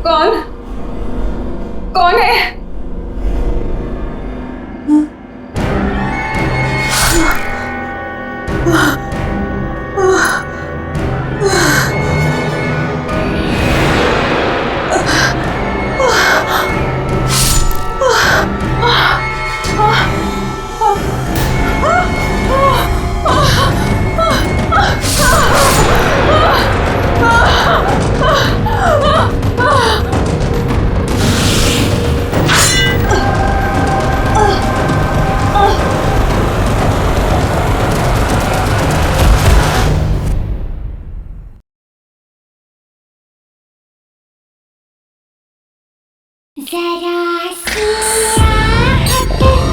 कौन कौन है? जरा सी आहट होती है।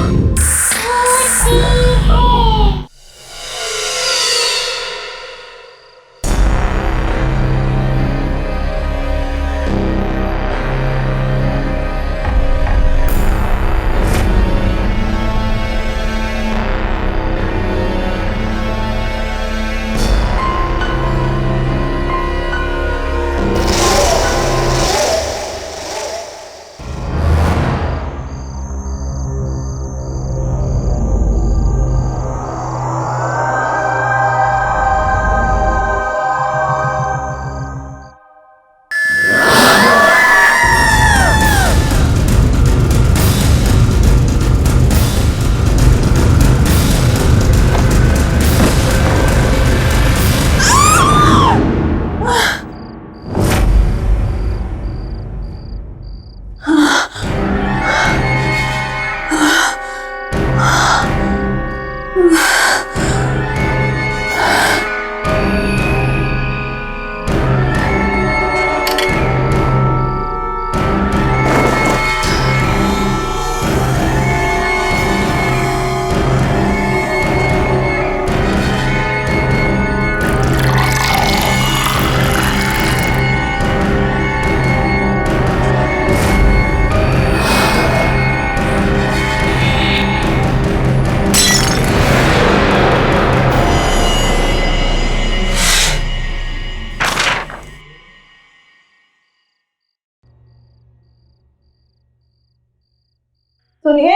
सुनिए,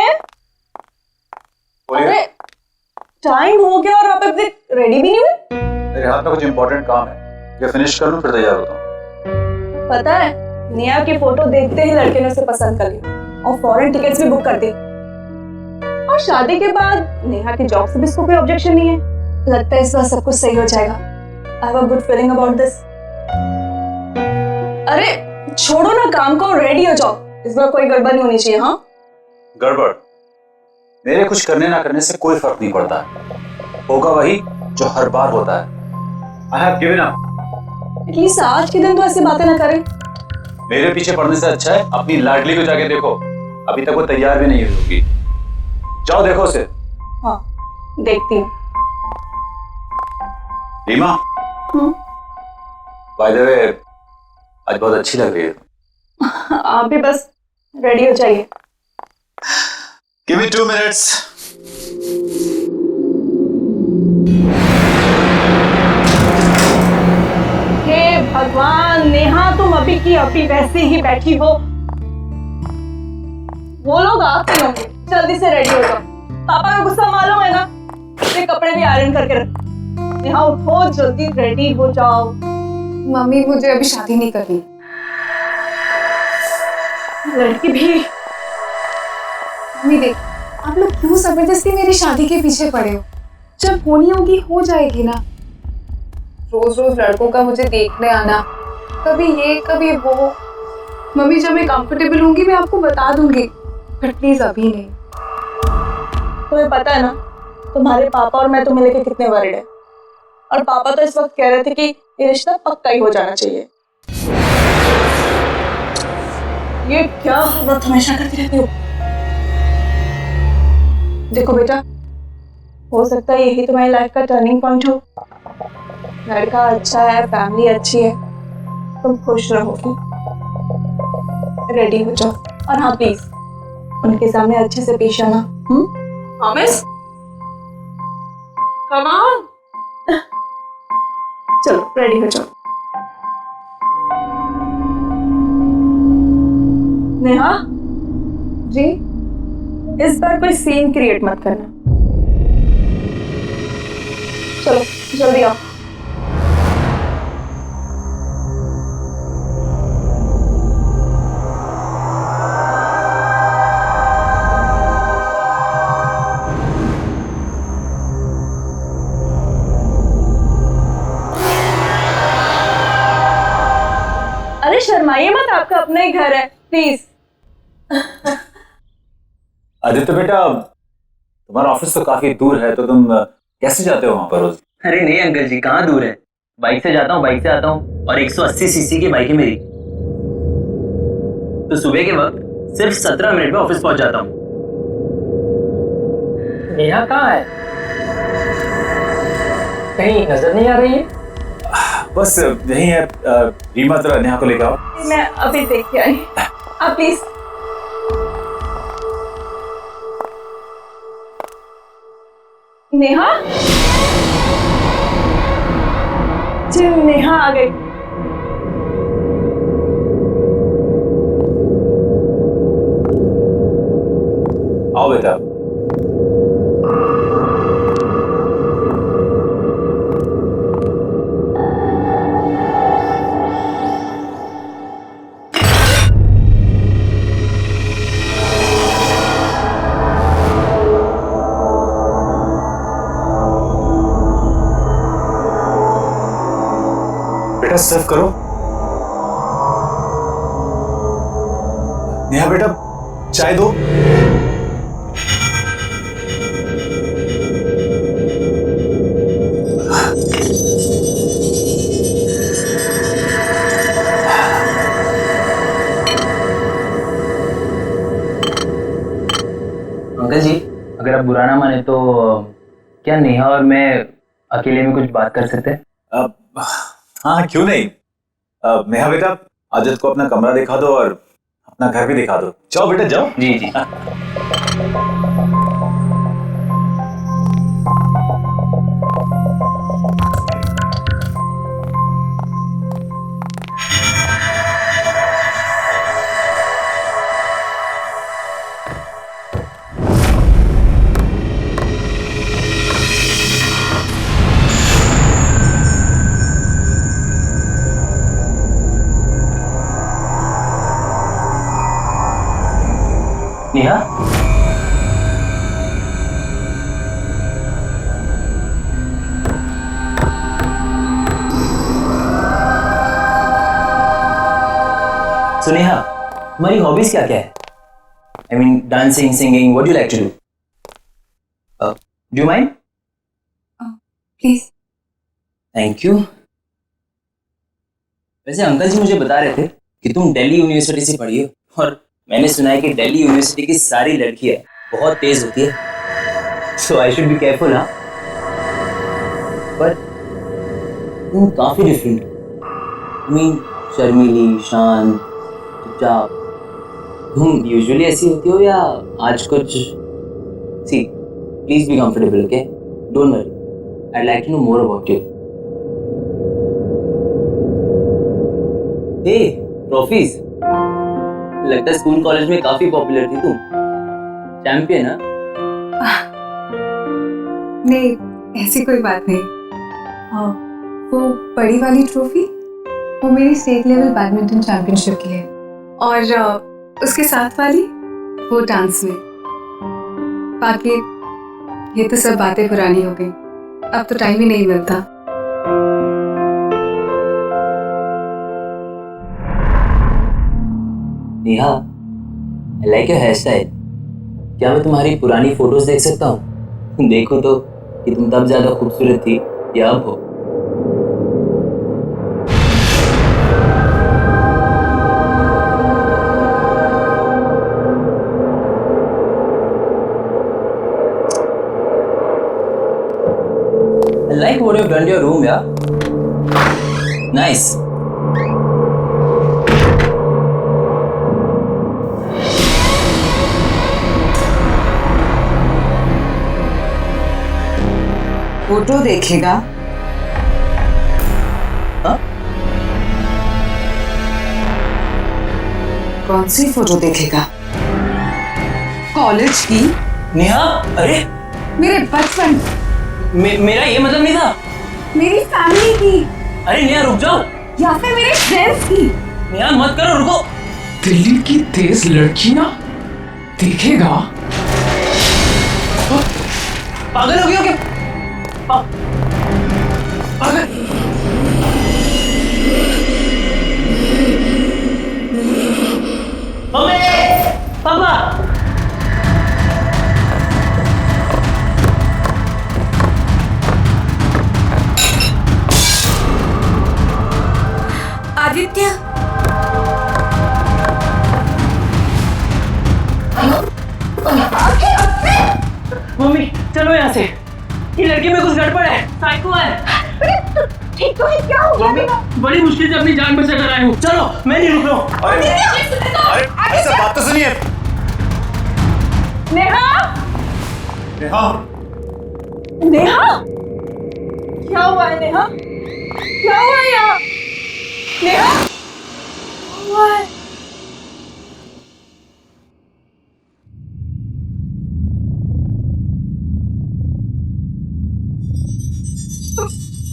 बोलिए। अरे टाइम हो गया और आप अभी रेडी भी नहीं हुए। मेरे हाथ में कुछ इंपॉर्टेंट काम है, ये फिनिश कर लूं फिर तैयार होता हूँ। पता है, नेहा की फोटो देखते ही लड़के ने उसे पसंद कर लिया और फॉरेन टिकट्स भी बुक कर दी। और शादी के बाद नेहा की जॉब से भी इसको कोई ऑब्जेक्शन नहीं है। लगता है इस बार सब कुछ सही हो जाएगा। I have a good feeling about this. अरे छोड़ो ना काम को, रेडी हो जाओ। इस बार कोई गड़बड़ नहीं होनी चाहिए। हाँ, गड़बड़ मेरे कुछ करने ना करने से कोई फर्क नहीं पड़ता है, होगा वही जो हर बार होता है। I have given up. At least आज के दिन तो ऐसी बातें ना करें। मेरे पीछे पड़ने से अच्छा है अपनी लाडली को जाके देखो, अभी तक वो तैयार भी नहीं हुई होगी। जाओ देखो उसे। हाँ देखती हूँ। रीमा, बाय द वे आज बहुत अच्छी लग रही है। आप भी बस रेडी हो जाइए। Give me 2 minutes. हे भगवान, नेहा तुम अभी की अभी वैसे ही बैठी हो। वो लोग आते होंगे, जल्दी से रेडी हो जाओ। पापा का गुस्सा मालूम है ना, ये कपड़े भी आयरन करके रखो। नेहा उठो, जल्दी रेडी हो जाओ। मम्मी मुझे अभी शादी नहीं करनी। लड़की भी। मम्मी देख, आप लोग क्यों जबरदस्ती मेरी शादी के पीछे पड़े हो? जब होनी होगी हो जाएगी ना। रोज रोज लड़कों का मुझे देखने आना, कभी ये कभी वो। मम्मी जब मैं कंफर्टेबल होंगी मैं आपको बता दूंगी, बट प्लीज अभी नहीं। तुम्हें पता है ना, तुम्हारे पापा और मैं तुम्हें लेके कितने वरीड है। और पापा तो इस वक्त कह रहे थे कि ये रिश्ता पक्का ही हो जाना चाहिए। ये क्या वक्त हमेशा करती रहती हो। देखो बेटा, हो सकता है यही तुम्हारी लाइफ का टर्निंग पॉइंट हो। लड़का अच्छा है, फैमिली अच्छी है, तुम खुश रहोगी। रेडी हो जाओ। और हाँ प्लीज उनके सामने अच्छे से पेश आना। प्रॉमिस? Come on. चलो रेडी हो जाओ। नेहा, जी इस बार कोई सीन क्रिएट मत करना। चलो जल्दी आओ। अरे शर्माइए मत, आपका अपना ही घर है, प्लीज। आदित्य बेटा, तुम्हारा ऑफिस तो काफी दूर है, तो तुम कैसे जाते हो वहां पर रोज? अरे नहीं अंकल जी, कहाँ दूर है। बाइक से जाता हूँ, बाइक से आता हूँ, और 180 सीसी की बाइक है मेरी। तो सुबह के वक्त सिर्फ 17 मिनट में ऑफिस पहुंच जाता हूँ। नेहा कहाँ है? कहीं नजर नहीं आ रही है। बस यही है। रीमा जरा नेहा को लेकर आओ। मैं अभी देख के आई, आप प्लीज। नेहा, जी नेहा आ गई। आओ बेटा। बेटा सर्व करो। नेहा बेटा, चाय दो। अंकल जी, अगर आप बुरा ना माने तो क्या नेहा और मैं अकेले में कुछ बात कर सकते हैं? हाँ, क्यों नहीं। नेहा बेटा, आदित्य को अपना कमरा दिखा दो और अपना घर भी दिखा दो। जाओ बेटा जाओ। जी जी। नेहा, so नेहा, तुम्हारी हॉबीज क्या क्या है? I mean dancing, singing, what do you like to do? Do you mind? Please. Thank you. वैसे अंकल जी मुझे बता रहे थे कि तुम दिल्ली यूनिवर्सिटी से पढ़ी हो, और मैंने सुना है कि दिल्ली यूनिवर्सिटी की सारी लड़कियां बहुत तेज होती है, सो आई शुड बी केयरफुल। हाँ, पर तुम काफी डिफरेंट। आई मीन शर्मीली, शांत, चुपचाप। तुम यूजुअली ऐसी होती हो या आज कुछ? See, please be comfortable, okay? Don't worry, I'd like to know more about you. Hey, trophies. लगता है स्कूल कॉलेज में काफी पॉपुलर थी तुम। चैंपियन? हाँ? नहीं, ऐसी कोई बात नहीं। वो बड़ी वाली ट्रॉफी वो मेरी स्टेट लेवल बैडमिंटन चैंपियनशिप की है, और उसके साथ वाली वो डांस में। बाकी ये तो सब बातें पुरानी हो गई, अब तो टाइम ही नहीं मिलता। Neha, I like your hairstyle. क्या मैं तुम्हारी पुरानी फोटोज देख सकता हूँ? देखो तो कि तुम तब ज्यादा खूबसूरत थी या अब हो। I like what you've done to your room, yeah. Nice. Photo देखेगा? हाँ? कौन सी फोटो देखेगा? कॉलेज की? नेहा, अरे मेरे बचपन, मेरा ये मतलब नहीं था। मेरी फैमिली की, अरे नेहा रुक जाओ। या फिर मेरे फ्रेंड्स की। नेहा मत करो, रुको। दिल्ली की तेज लड़कियां देखेगा? पागल हो गए हो क्या? पागल। मम्मी, पापा। आदित्य, मम्मी चलो यहाँ से, ये लड़की में कुछ गड़बड़ है, साइको है। ठीक तो है, क्या हो गया? बड़ी मुश्किल से अपनी जान बचा कर आया हूँ। चलो, मैं नहीं रुक रहा हूँ। अरे ऐसा बात तो सुनिए। नेहा, नेहा, नेहा, क्या हुआ है नेहा? क्या हुआ है यहाँ? नेहा, क्या हुआ है?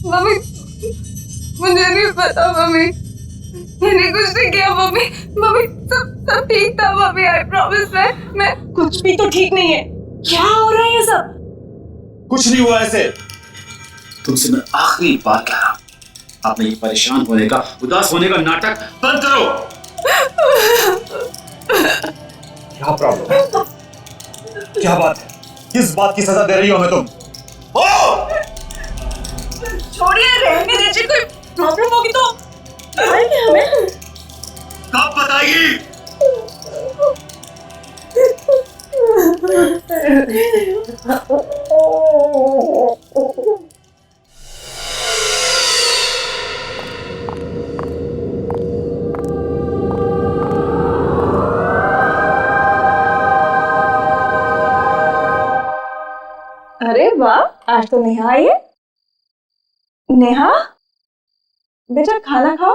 मम्मी, मुझे नहीं पता मम्मी, मैंने कुछ नहीं किया मम्मी। मम्मी सब ठीक था मम्मी, आई प्रॉमिस। मैं कुछ भी तो ठीक नहीं है। क्या हो रहा है ये सब? कुछ नहीं हुआ ऐसे। तुमसे मैं आखिरी बार कह रहा हूं, आपने ये परेशान होने का, उदास होने का नाटक बंद करो। क्या प्रॉब्लम है? क्या बात है? किस बात की सजा दे रही हो हमें तुम? छोड़िए, रहने दीजिए। कोई प्रॉब्लम होगी तो बताएंगे हमें। कब बताएगी? अरे वाह, आज तो नेहा आई है। नेहा, बेटा खाना खाओ।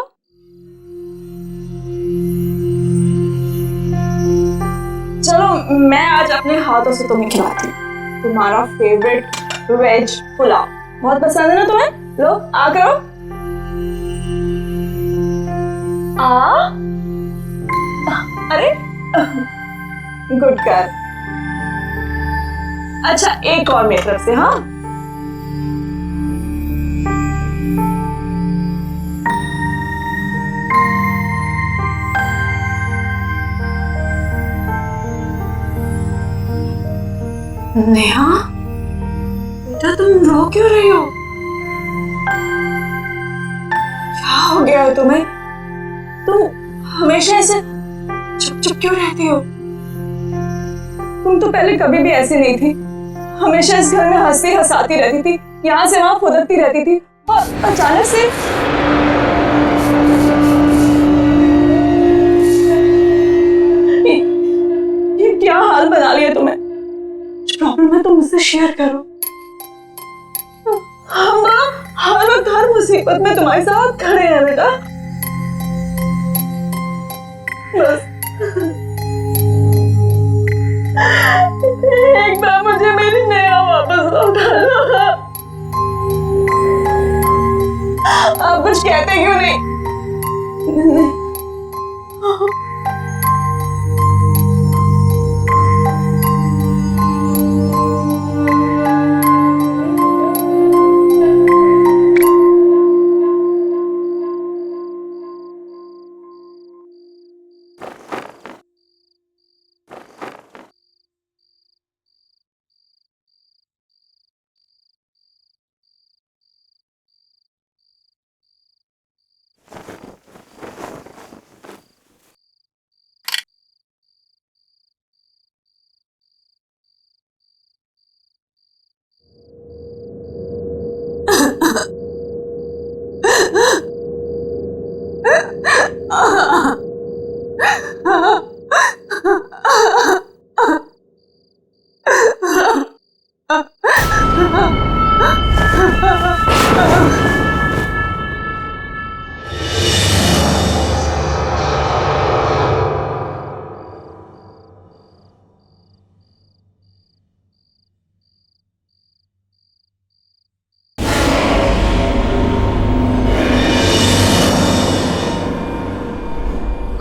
चलो, मैं आज अपने हाथों से तुम्हें खिलाती हूँ। तुम्हारा फेवरेट वेज पुलाव बहुत पसंद है ना तुम्हें? लो, आ करो। आ, अरे गुड गर्ल। अच्छा, एक और मेरी तरफ से। हाँ, नेहा, बेटा तुम रो क्यों रही हो? क्या हो गया है तुम्हें? तुम हमेशा ऐसे चुप चुप क्यों रहती हो? तुम तो पहले कभी भी ऐसी नहीं थी। हमेशा इस घर में हंसती हंसाती रहती थी, यहाँ से वहां फुदकती रहती थी, और अचानक से ये क्या हाल बना लिया तुमने? कुछ प्रॉब्लम है तो मुझसे शेयर करो। हम हर वक्त हर मुसीबत में तुम्हारे साथ खड़े हैं बेटा। बस एक बार मुझे मेरी नेहा वापस लौटा दो। आप कुछ कहते क्यों नहीं?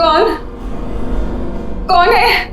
कौन कौन है?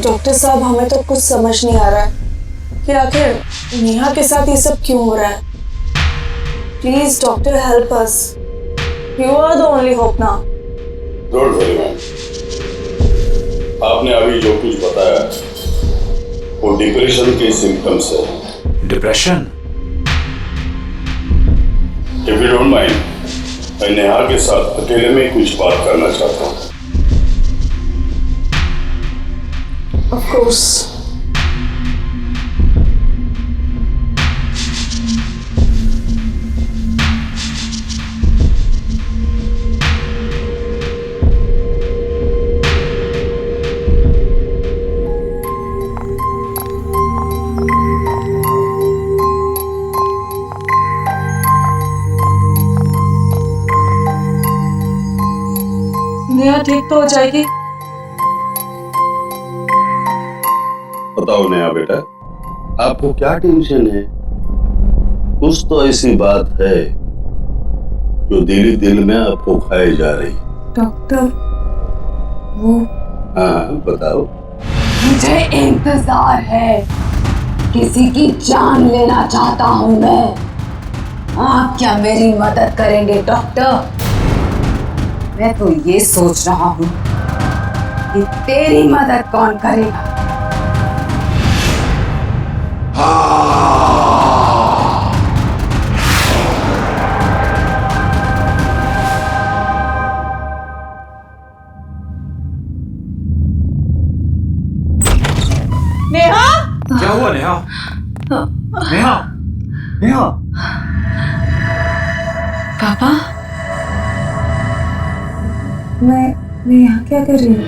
डॉक्टर साहब, हमें तो कुछ समझ नहीं आ रहा है कि आखिर नेहा के साथ ये सब क्यों हो रहा है। Please doctor, help us. You are the only hope now. Don't worry ma'am, आपने अभी जो कुछ बताया वो डिप्रेशन के सिम्टम्स है। Depression? If you don't mind, मैं नेहा के साथ अकेले में कुछ बात करना चाहता हूँ। Of course. नेहा ठीक तो हो जाएगी। बताओ नेहा बेटा, आपको क्या टेंशन है? कुछ तो ऐसी बात है जो दिल ही दिल में आपको खाए जा रही। डॉक्टर, वो हाँ बताओ। मुझे इंतजार है, किसी की जान लेना चाहता हूं मैं। आप क्या मेरी मदद करेंगे डॉक्टर? मैं तो ये सोच रहा हूं कि तेरी मदद कौन करेगा। नेहा, क्या हुआ नेहा? नेहा, नेहा। पापा, मैं यहाँ क्या कर रही हूँ?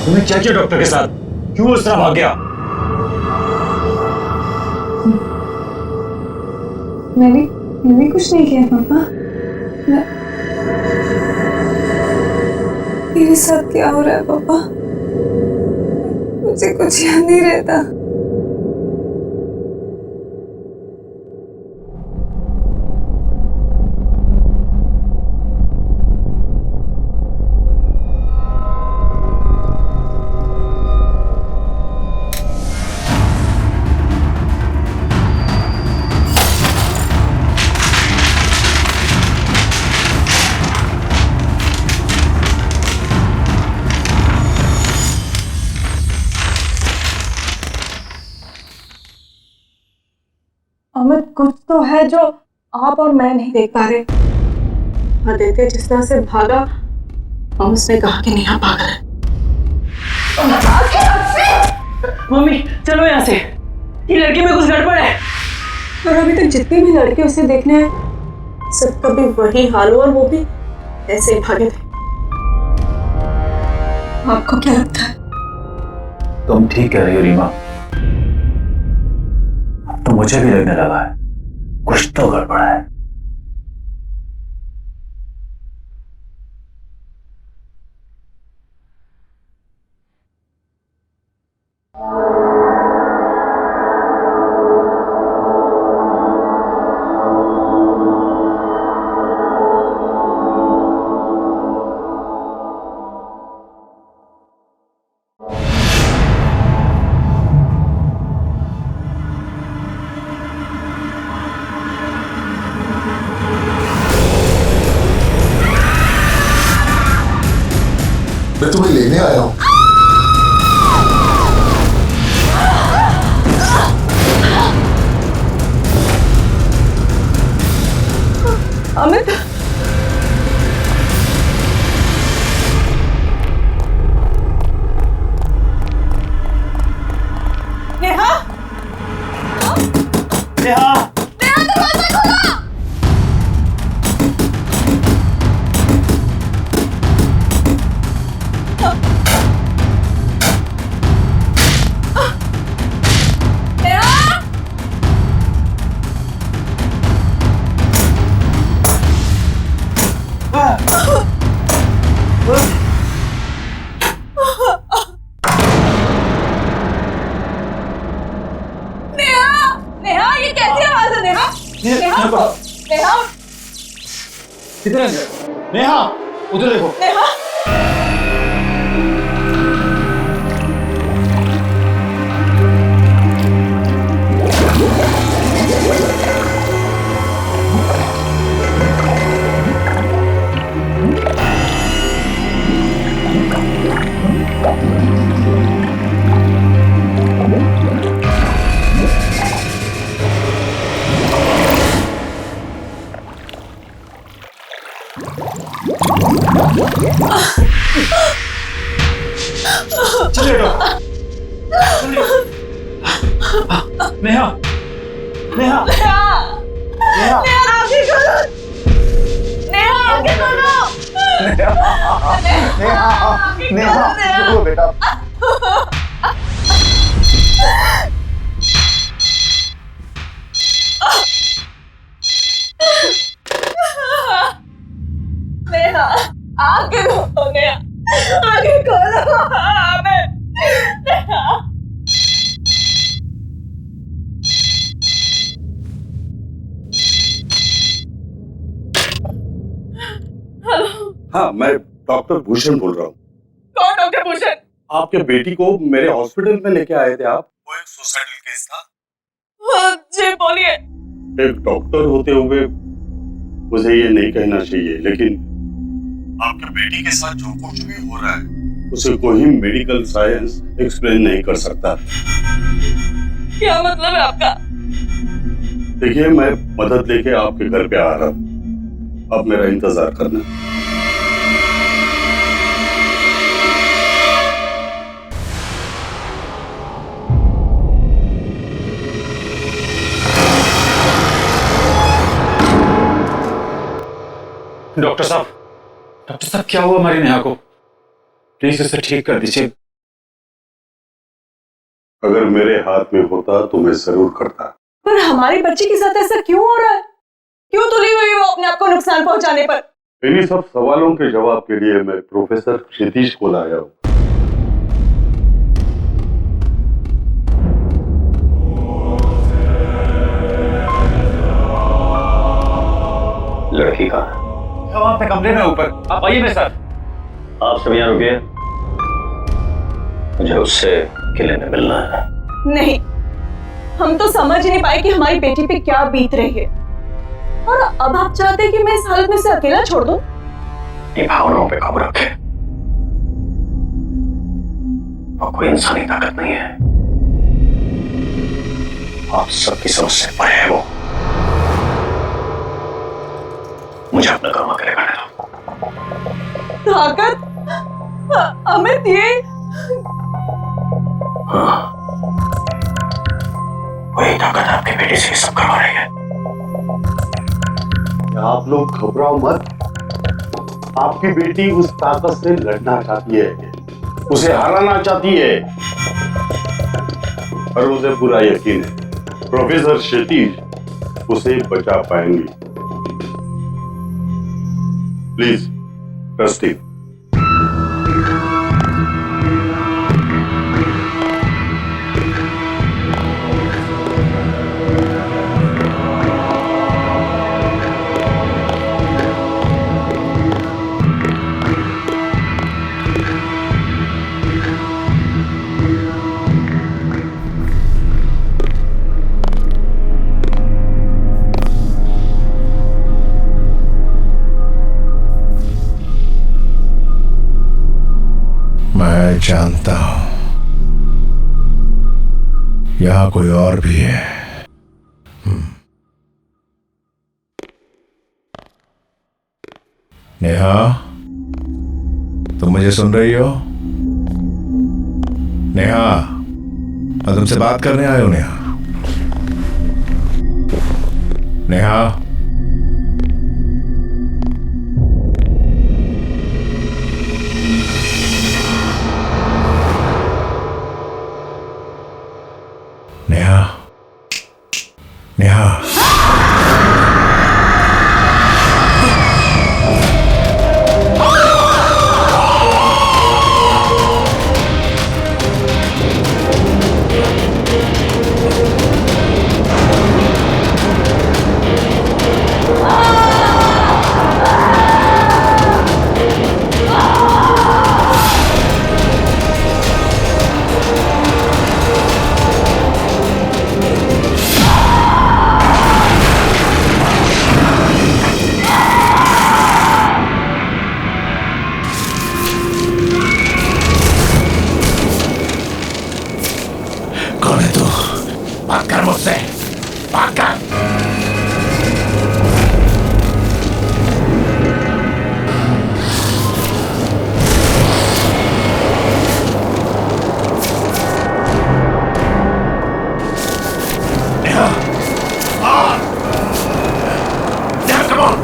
तुम्हें क्या किया डॉक्टर के साथ? क्यों उस तरह भाग गया? मैंने कुछ नहीं किया पापा। मेरे साथ क्या हो रहा है पापा? मुझे कुछ याद नहीं रहता। अमित, कुछ तो है जो आप और मैं नहीं देख पा रहे। आदित्य जिस तरह से भागा, हम उसने कहा कि नेहा पागल है। मम्मी चलो यहाँ से, ये लड़की में कुछ गड़बड़ है। और अभी तक जितने भी लड़के उसे देखने आए, सबका भी वही हाल हुआ और वो भी ऐसे ही भागे थे। आपको क्या लगता है? तुम ठीक कह रही हो रीमा। अब तो मुझे भी लगने लगा है कुछ तो गड़बड़ है। मैं तुम्हें लेने आया हूँ। अमित, नेहा, नेहा, नेहा दरवाजा खोलो। नेहा, नेहा, ये कैसी आवाज है नेहा? नेहा, नेहा, किधर है? नेहा, उधर देखो। नेहा, चलिए नेहा, नेहा, नेहा, आगे खोलो। नेहा, आगे खोलो। नेहा, रुको बेटा। नेहा, आगे खोलो। नेहा, आगे खोलो। अमित, नेहा। हाँ, मैं डॉक्टर भूषण बोल रहा हूँ। कौन डॉक्टर भूषण? आपके बेटी को मेरे हॉस्पिटल में लेके आए थे आप। वो एक सुसाइडल केस था। जी बोलिए। एक डॉक्टर होते हुए मुझे ये नहीं कहना चाहिए, लेकिन आपके बेटी के साथ जो कुछ भी हो रहा है उसे कोई मेडिकल साइंस एक्सप्लेन नहीं कर सकता। क्या मतलब है आपका? देखिए, मैं मदद लेके आपके घर पे आ रहा हूँ, अब मेरा इंतजार करना। डॉक्टर साहब क्या हुआ हमारी नेहा को? प्लीज इसे ठीक कर दीजिए। अगर मेरे हाथ में होता तो मैं जरूर करता। पर हमारे बच्चे के साथ ऐसा क्यों हो रहा है? क्यों तुली हुई वो अपने आप को नुकसान पहुंचाने पर? इन्हीं सब सवालों के जवाब के लिए मैं प्रोफेसर क्षितिज को लाया हूँ। लड़की का वहां पे कमरे में ऊपर। आप आइए मेरे साथ। आप सब यहाँ रुकिए, मुझे उससे अकेले में मिलना है। नहीं, हम तो समझ ही नहीं पाए कि हमारी बेटी पे क्या बीत रही है, और अब आप चाहते हैं कि मैं इस हालत में से अकेला छोड़ दूं? अपनी भावनाओं पे काबू रखें, और कोई इंसानी ताकत नहीं है, आप सबकी समझ से परे है वो। मुझे अपना काम अकेले करने दो। ताकत? अमित, ये हाँ, वही ताकत आपकी बेटी से सब करवा रही है। आप लोग घबराओ मत। आपकी बेटी उस ताकत से लड़ना चाहती है, उसे हराना चाहती है, और मुझे पूरा यकीन है प्रोफेसर क्षितिज उसे बचा पाएंगे। Please trust him. मैं जानता हूं यहां कोई और भी है। नेहा, तुम मुझे सुन रही हो? नेहा, मैं तुमसे बात करने आया हूं। नेहा, नेहा, नेहा, नेहा। कौन है तू? बात कर मुझसे, बात कर। Neha, Neha, come on.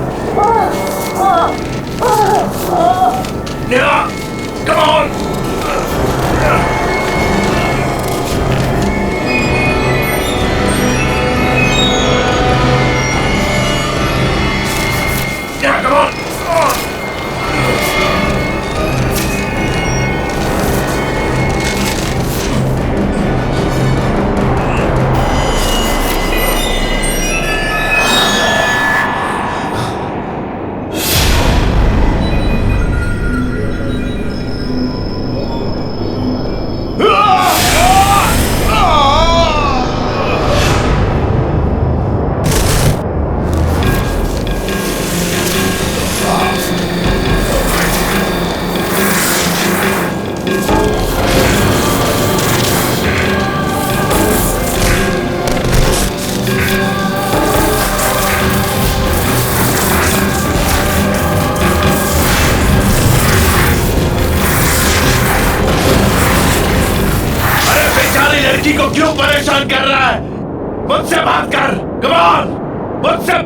Neha, come on. Yeah, come on! लड़की को क्यों परेशान कर रहा है? मुझसे बात कर, कम ऑन, मुझसे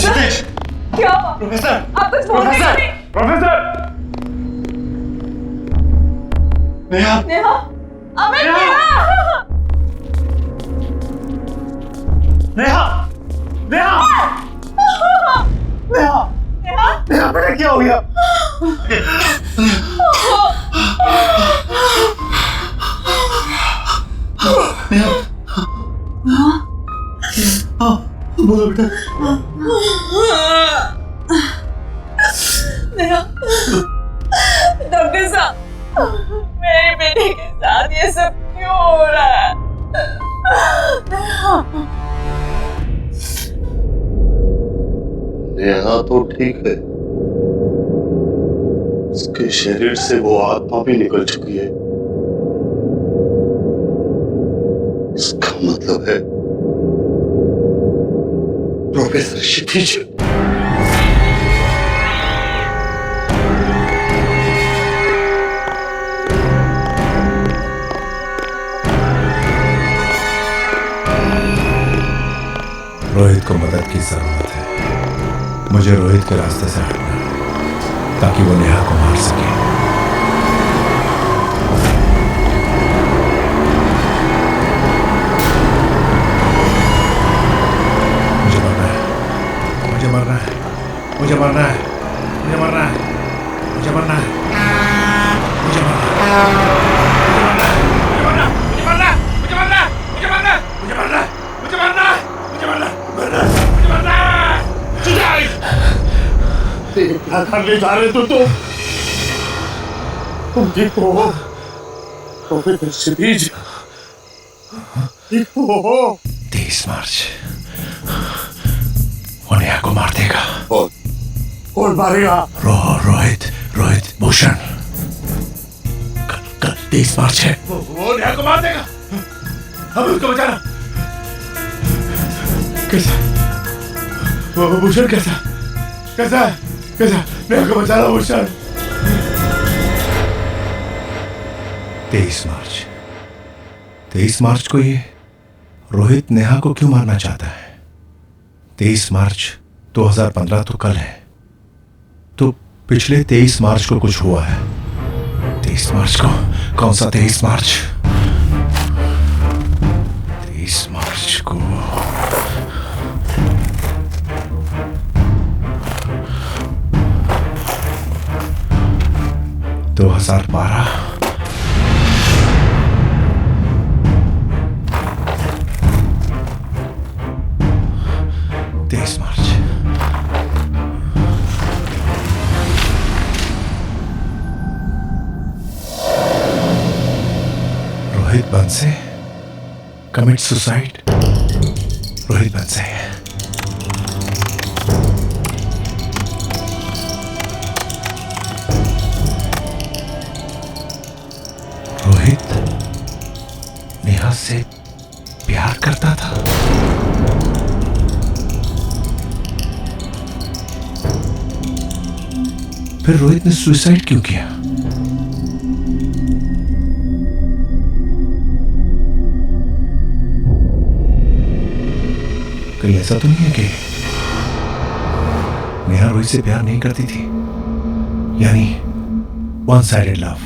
नहीं, क्या हुआ? प्रोफेसर, आप कुछ बोल रहे हैं? प्रोफेसर, नेहा, नेहा, अमित, नेहा, नेहा, नेहा, नेहा, नेहा, बेटा क्या हो गया? नेहा, बोलो बेटा। नेहा, डॉक्टर साहब, मेरी बेटी के साथ ये सब क्यों हो रहा है? नेहा तो ठीक है, उसके शरीर से वो आत्मा भी निकल चुकी है। इसका मतलब है प्रोफेसर क्षितिज को मदद की जरूरत है। मुझे रोहित के रास्ते से हटना है ताकि वो नेहा को मार सके। मुझे मरना है, मुझे मरना है, मुझे मरना है, मुझे मरना है, मुझे मरना है, मुझे मरना है। क्या करने जा रहे तो तुम ठीक तो हो? तो फिर क्षितिज ठीक तो हो? 23 मार्च वो नेहा को मार देगा। कौन मारेगा? रोहित भूषण। कल 23 मार्च है। वो नेहा को मार देगा। हमें उसको बचाना। कैसा? वो भूषण कैसा नेहा को बचाना भूषण। 23 मार्च को ये रोहित नेहा को क्यों मारना चाहता है? 23 मार्च 2015 तो कल है, तो पिछले 23 मार्च को कुछ हुआ है। 23 मार्च को कौन सा 23 मार्च? 23 मार्च को 2012। March. Rohit Banse commit suicide. Rohit Banse Rohit Neha से प्यार करता था। फिर रोहित ने सुसाइड क्यों किया? कहीं ऐसा तो नहीं है कि नेहा रोहित से प्यार नहीं करती थी, यानी वन साइडेड लव?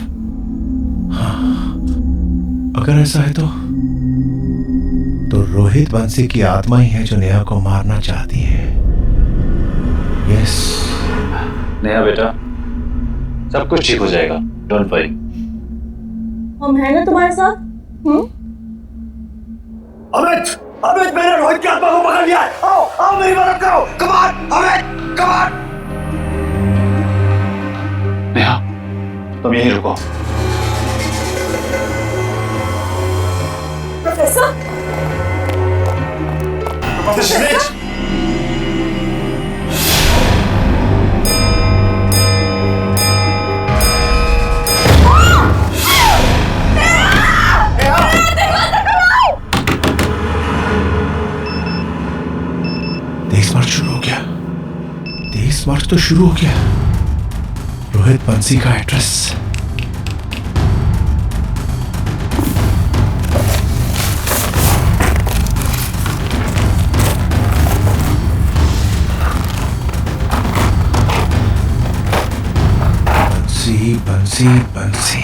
हाँ, अगर ऐसा है तो रोहित बंसी की आत्मा ही है जो नेहा को मारना चाहती है। यस नेहा बेटा, सब कुछ ठीक हो जाएगा, डोंट वरी। हम हैं ना तुम्हारे साथ। अमित मैंने रोहित की आत्मा को पकड़ लिया है। आओ मेरी मदद करो। Come on Amit, come on. Neha तुम यहीं रुको। प्रोफेसर मार्च तो शुरू हो गया। रोहित बंसी का एड्रेस। बंसी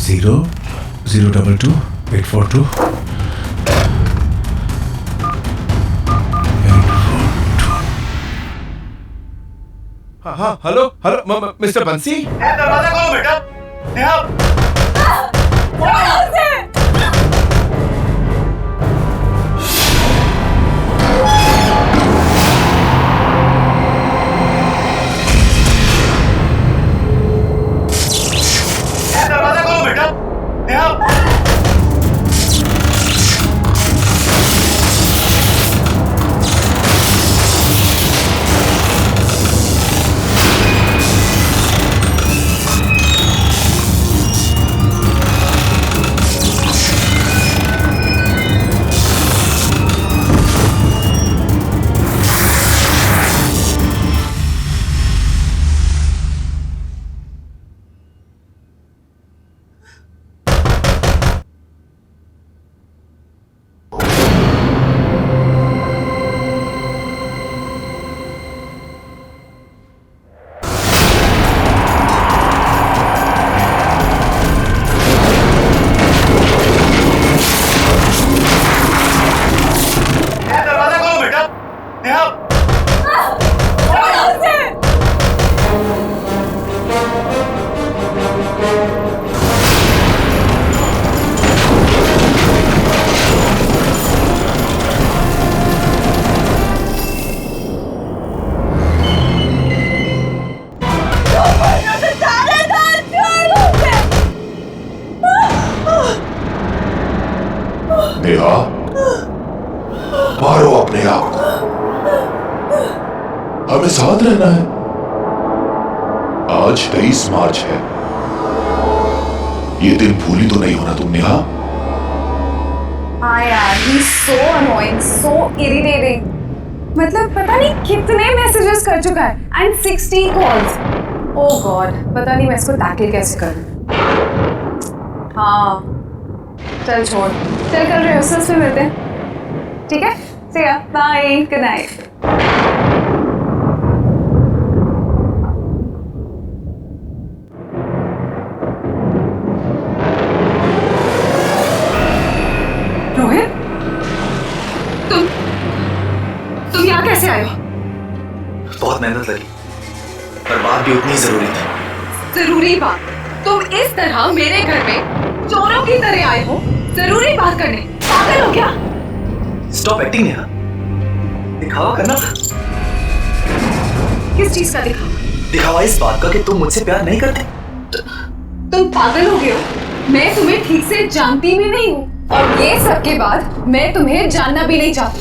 0022842 हाँ हेलो मिस्टर बंसी। दरवाजा खोलो बेटा। नेहा दरवाजा खोलो बेटा। नेहा नेहा, मारो अपने आप को। हमें साथ रहना है। आज 23 मार्च है। ये दिन भूली तो नहीं होना तुम नेहा। हाँ यार, he's so annoying, so irritating. मतलब पता नहीं कितने मैसेजेस कर चुका है and 60 कॉल्स। ओह गॉड, पता नहीं मैं इसको टैकल कैसे करूं। हाँ चल छोड़, चल कल रिहर्सल्स में मिलते हैं, ठीक है? See ya, bye, good night. Rohit, तुम यहाँ कैसे आए हो? बहुत मेहनत लगी, पर बात भी उतनी जरूरी थी। जरूरी बात? तुम इस तरह मेरे घर में चोरों की तरह आए हो जरूरी बात करने? पागल हो क्या? स्टॉप एक्टिंग नेहा, दिखावा करना था। किस चीज का दिखावा? दिखावा इस बात का कि तुम मुझसे प्यार नहीं करते। तुम पागल हो गए हो? मैं तुम्हें ठीक से जानती भी नहीं हूँ, और ये सब के बाद मैं तुम्हें जानना भी नहीं चाहती।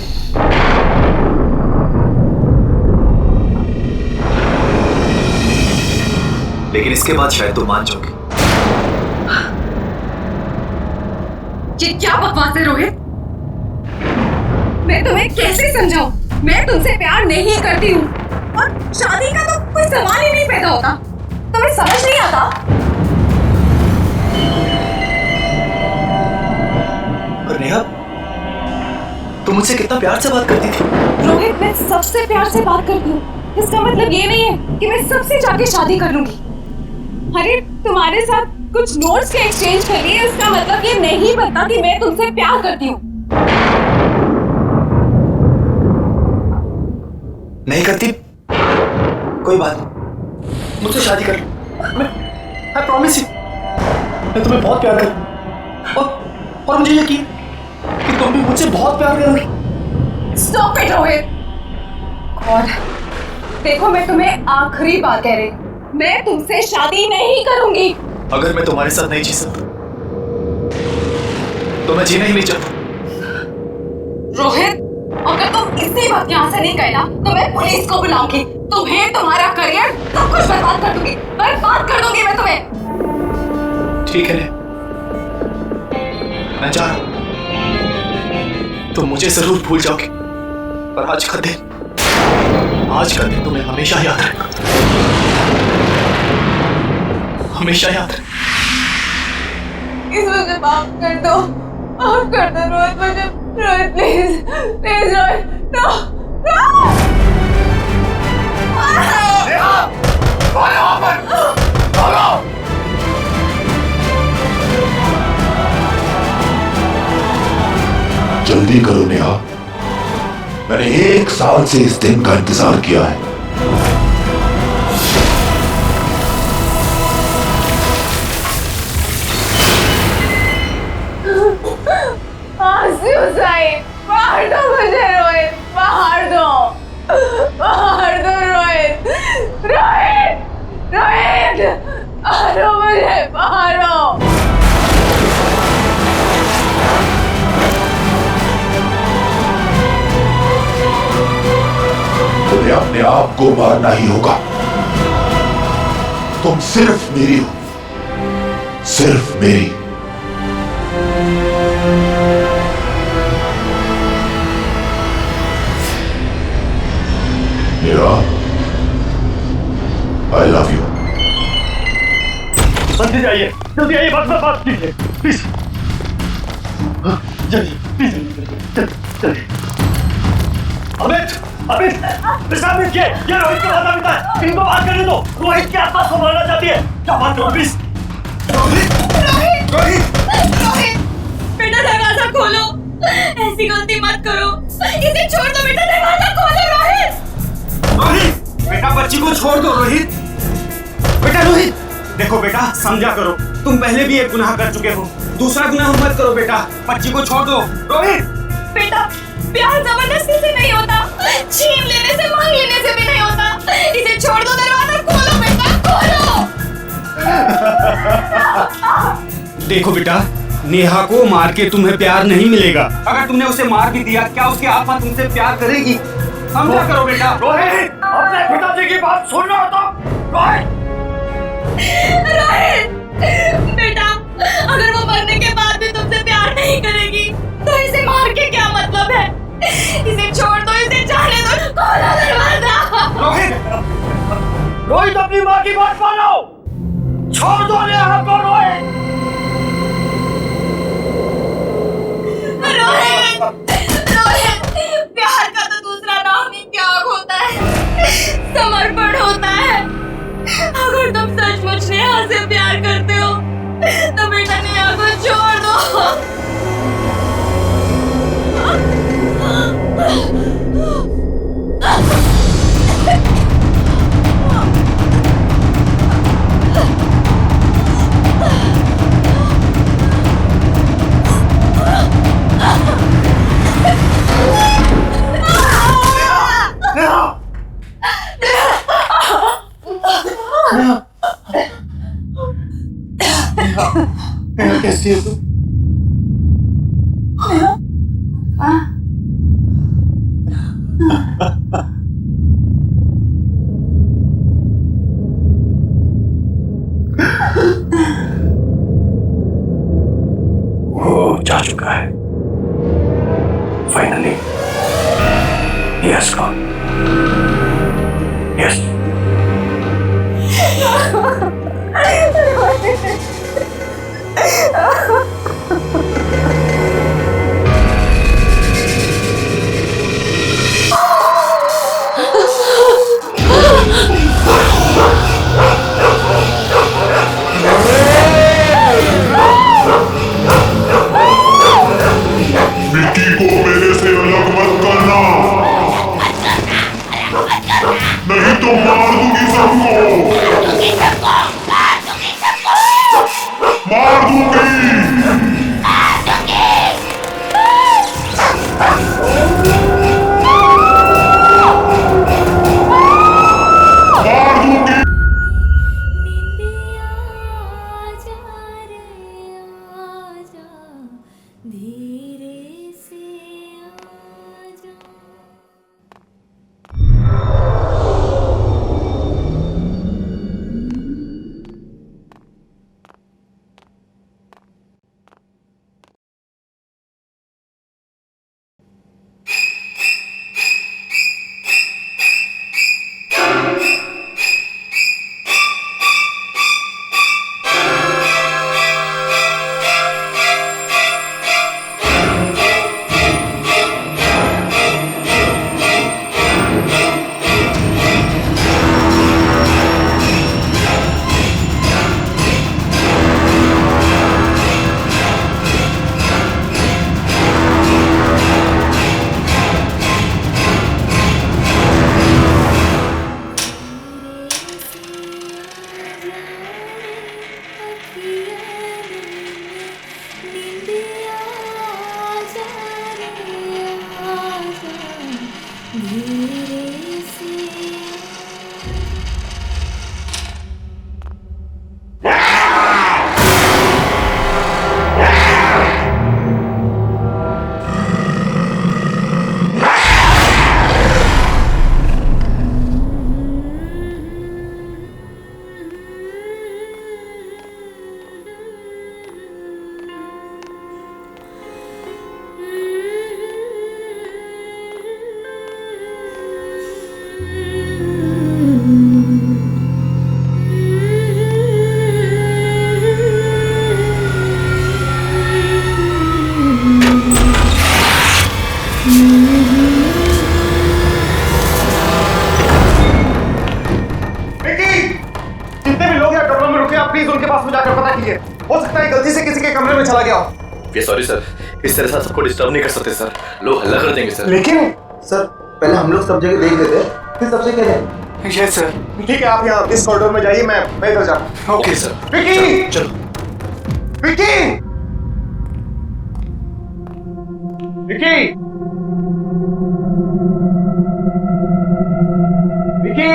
लेकिन इसके बाद शायद तुम मान जाओगे। ये क्या बकवास है रोहित? मैं तुम्हें कैसे समझाऊं? मैं तुमसे प्यार नहीं करती हूँ, और शादी का तो कोई सवाल ही नहीं पैदा होता। तुम्हें समझ नहीं आता? पर नेहा, तुम मुझसे कितना प्यार से बात करती थी। रोहित, मैं सबसे प्यार से बात करती हूँ। इसका मतलब ये नहीं है कि मैं सबसे जाके शादी कर लूंगी। अरे तुम्हारे साथ कुछ नोट्स के एक्सचेंज कर लिए, इसका मतलब ये नहीं बनता कि मैं तुमसे प्यार करती हूँ। नहीं करती? कोई बात नहीं, मुझसे शादी कर। I promise you, मैं तुम्हें बहुत प्यार करूँ, और मुझे यकीन कि तुम भी मुझसे बहुत प्यार करोगी। Stop it, Rohit. गॉड, देखो मैं तुम्हें आखिरी बार कह रही हूँ, मैं तुमसे शादी नहीं करूंगी। अगर मैं तुम्हारे साथ नहीं जी सकता तो मैं जीना ही नहीं चाहता। रोहित, अगर तुम इसी बात यहाँ से नहीं कहना तो मैं पुलिस को बुलाऊंगी। तुम्हें, तुम्हारा करियर, सब कुछ बर्बाद कर दूंगी, बर्बाद कर दूंगी मैं तुम्हें। ठीक है, मैं जा रहा हूं। तुम मुझे जरूर भूल जाओगे, पर आज का दिन तुम्हें हमेशा याद रहेगा, हमेशा याद रहेगा। इस वजह माफ कर दो रोहित, मुझे Rohit, please please Rohit, no जल्दी करो नेहा, मैंने 1 साल से इस दिन का इंतजार किया है। मार दो मुझे रोहित, मार दो रोहित, मारो मुझे, मारो। तुम्हें अपने आप को मारना ही होगा। तुम सिर्फ मेरी हो, सिर्फ मेरी। Neha, I love you. जल्दी आइए, बात कीजिए, प्लीज। जल्दी, प्लीज, अमित, ये रोहित का माता पिता है, इनको बात करने दो। रोहित की आत्मा संभालना चाहती है, क्या बात करो प्लीज। रोहित, बेटा दरवाजा खोलो, ऐसी गलती मत करो, इसे छोड़ दो बेटा, दरवाजा खोलो रोहित। बेटा बच्ची को छोड़ दो रोहित। बेटा रोहित, देखो बेटा, समझा करो, तुम पहले भी एक गुनाह कर चुके हो, दूसरा गुनाह मत करो बेटा, बच्ची को छोड़ दो। रोहित, बेटा प्यार जबरदस्ती से नहीं होता, छीन लेने से, मांग लेने से भी नहीं होता, इसे छोड़ दो, दरवाजा खोलो बेटा, खोलो। देखो बेटा, नेहा को मार के तुम्हें प्यार नहीं मिलेगा। अगर तुमने उसे मार भी दिया, क्या उसकी आत्मा तुमसे प्यार करेगी? समझा करो बेटा। रोहित, अपने पिताजी की बात सुन रहा तो रोहित। बेटा, अगर वो मरने के बाद भी तुमसे प्यार नहीं करेगी तो इसे मार के क्या मतलब है? इसे छोड़ दो, इसे जाने दो, खोलो दरवाजा। रोहित, अपनी माँ की बात मानो, छोड़ दो नेहा को। रोहित, प्यार का तो दूसरा नाम ही त्याग होता है, समर्पण होता है। अगर तुम सचमुच नेहा से प्यार करते हो तो बेटा नेहा को छोड़ दो। कैसी है तू? वो जा चुका है finally. He has gone. Yes. मिट्टी को मेरे से अलग मत करना, नहीं तो मार दूंगी सबको। मार दूंगी। प्लीज उनके पास में जाकर पता कीजिए, हो सकता है गलती से किसी के कमरे में चला गया हो। सॉरी सर, इस तरह से सबको डिस्टर्ब नहीं कर सकते सर, लोग हल्ला कर देंगे सर। लेकिन सर पहले हम लोग सब जगह देख लेते हैं, फिर सबसे कह दें। Yes sir. ठीक है, आप यहाँ इस कॉरिडोर में जाइए, मैं इधर जाऊँ। Okay sir. विकी, चलो। विकी, विकी, विकी।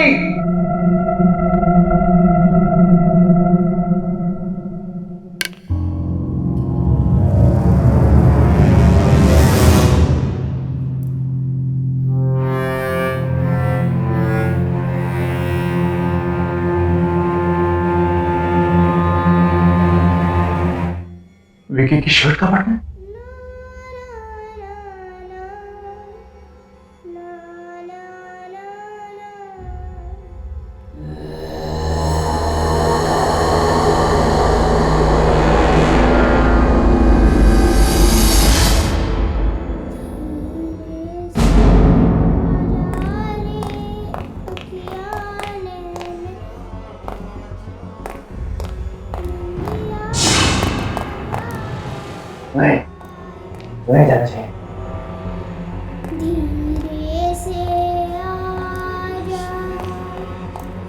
विकी की शर्ट का बटन? नहीं जाना चाहिए। धीरे से आजा,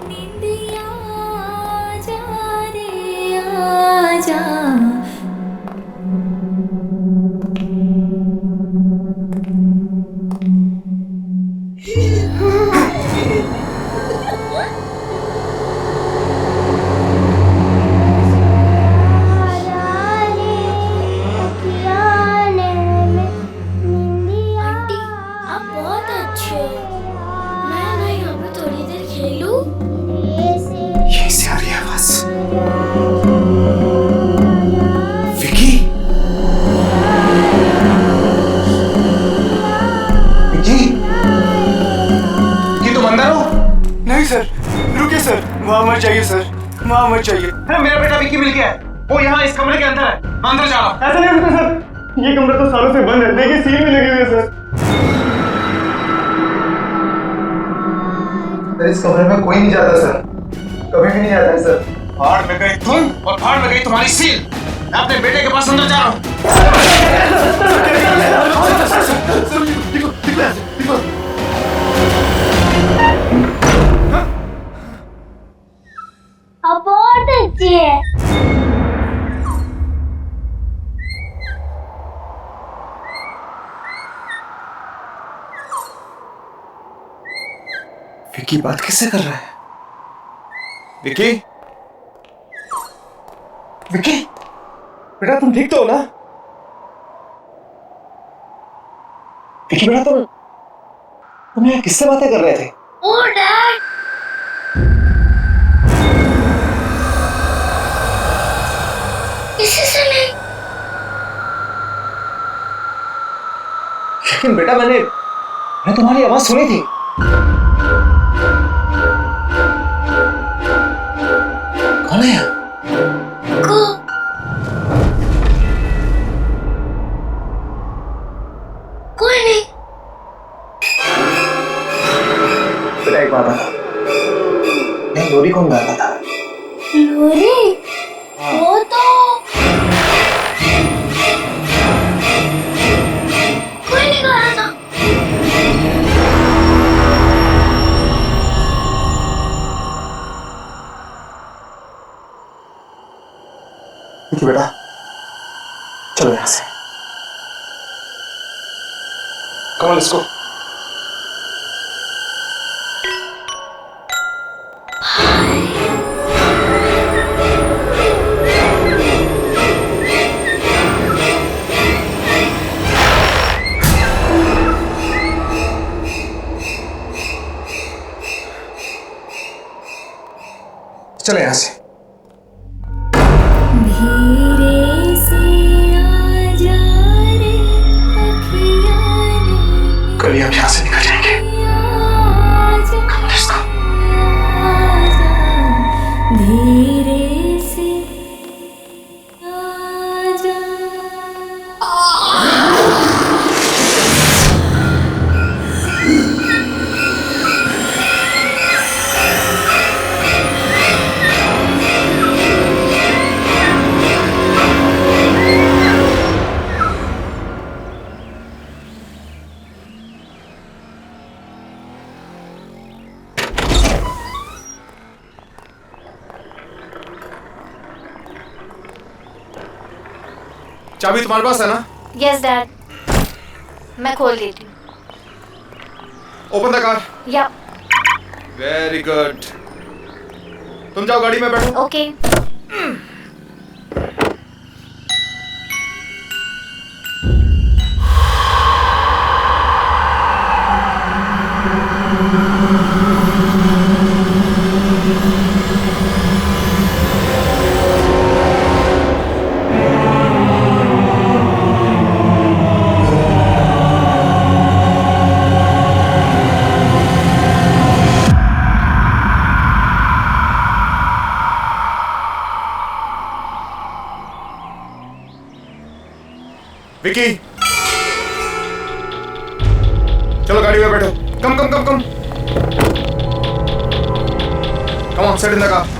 निंदिया आजा रे आजा। वहाँ मत जाइए सर, वहाँ मत जाइए। मेरा बेटा विकी मिल गया है, वो यहाँ इस कमरे के अंदर है, अंदर जाओ। ऐसा नहीं हो सकता सर, ये कमरा तो सालों से बंद है, देखिए सील भी लगे हुए हैं सर। इस कमरे में कोई नहीं जाता सर, कभी भी नहीं आता है सर। भाड़ में गई तुम और भाड़ में गई तुम्हारी सील। मैं अपने बेटे के पास अंदर जा रहा हूँ। बहुत अच्छी है। विकी बात किससे कर रहा है? विकी? विकी? बेटा तुम ठीक तो हो ना? विकी बेटा तुम यहाँ किससे बातें कर रहे थे? ओ डैड। किसी से नहीं। लेकिन बेटा मैंने तुम्हारी आवाज सुनी थी। कौन है? कोई नहीं। बेटा एक बात बता, नहीं लोरी कौन गाता था? लोरी? वो तो कोई नहीं गा रहा था। विकी बेटा चलो यहाँ से। Come on, let's go. चले यहाँ से। धीरे से आजा रे अखियाँ ने। कल ही हम यहाँ से निकल जाएंगे। Come on, let's go. धीरे से आजा। चाबी तुम्हारे पास है ना? यस डैड, मैं खोल देती हूँ। Open the car. Yeah. Very good. तुम जाओ गाड़ी में बैठो। ओके। विकी, चलो गाड़ी में बैठो। Come come come come come on, set in the car.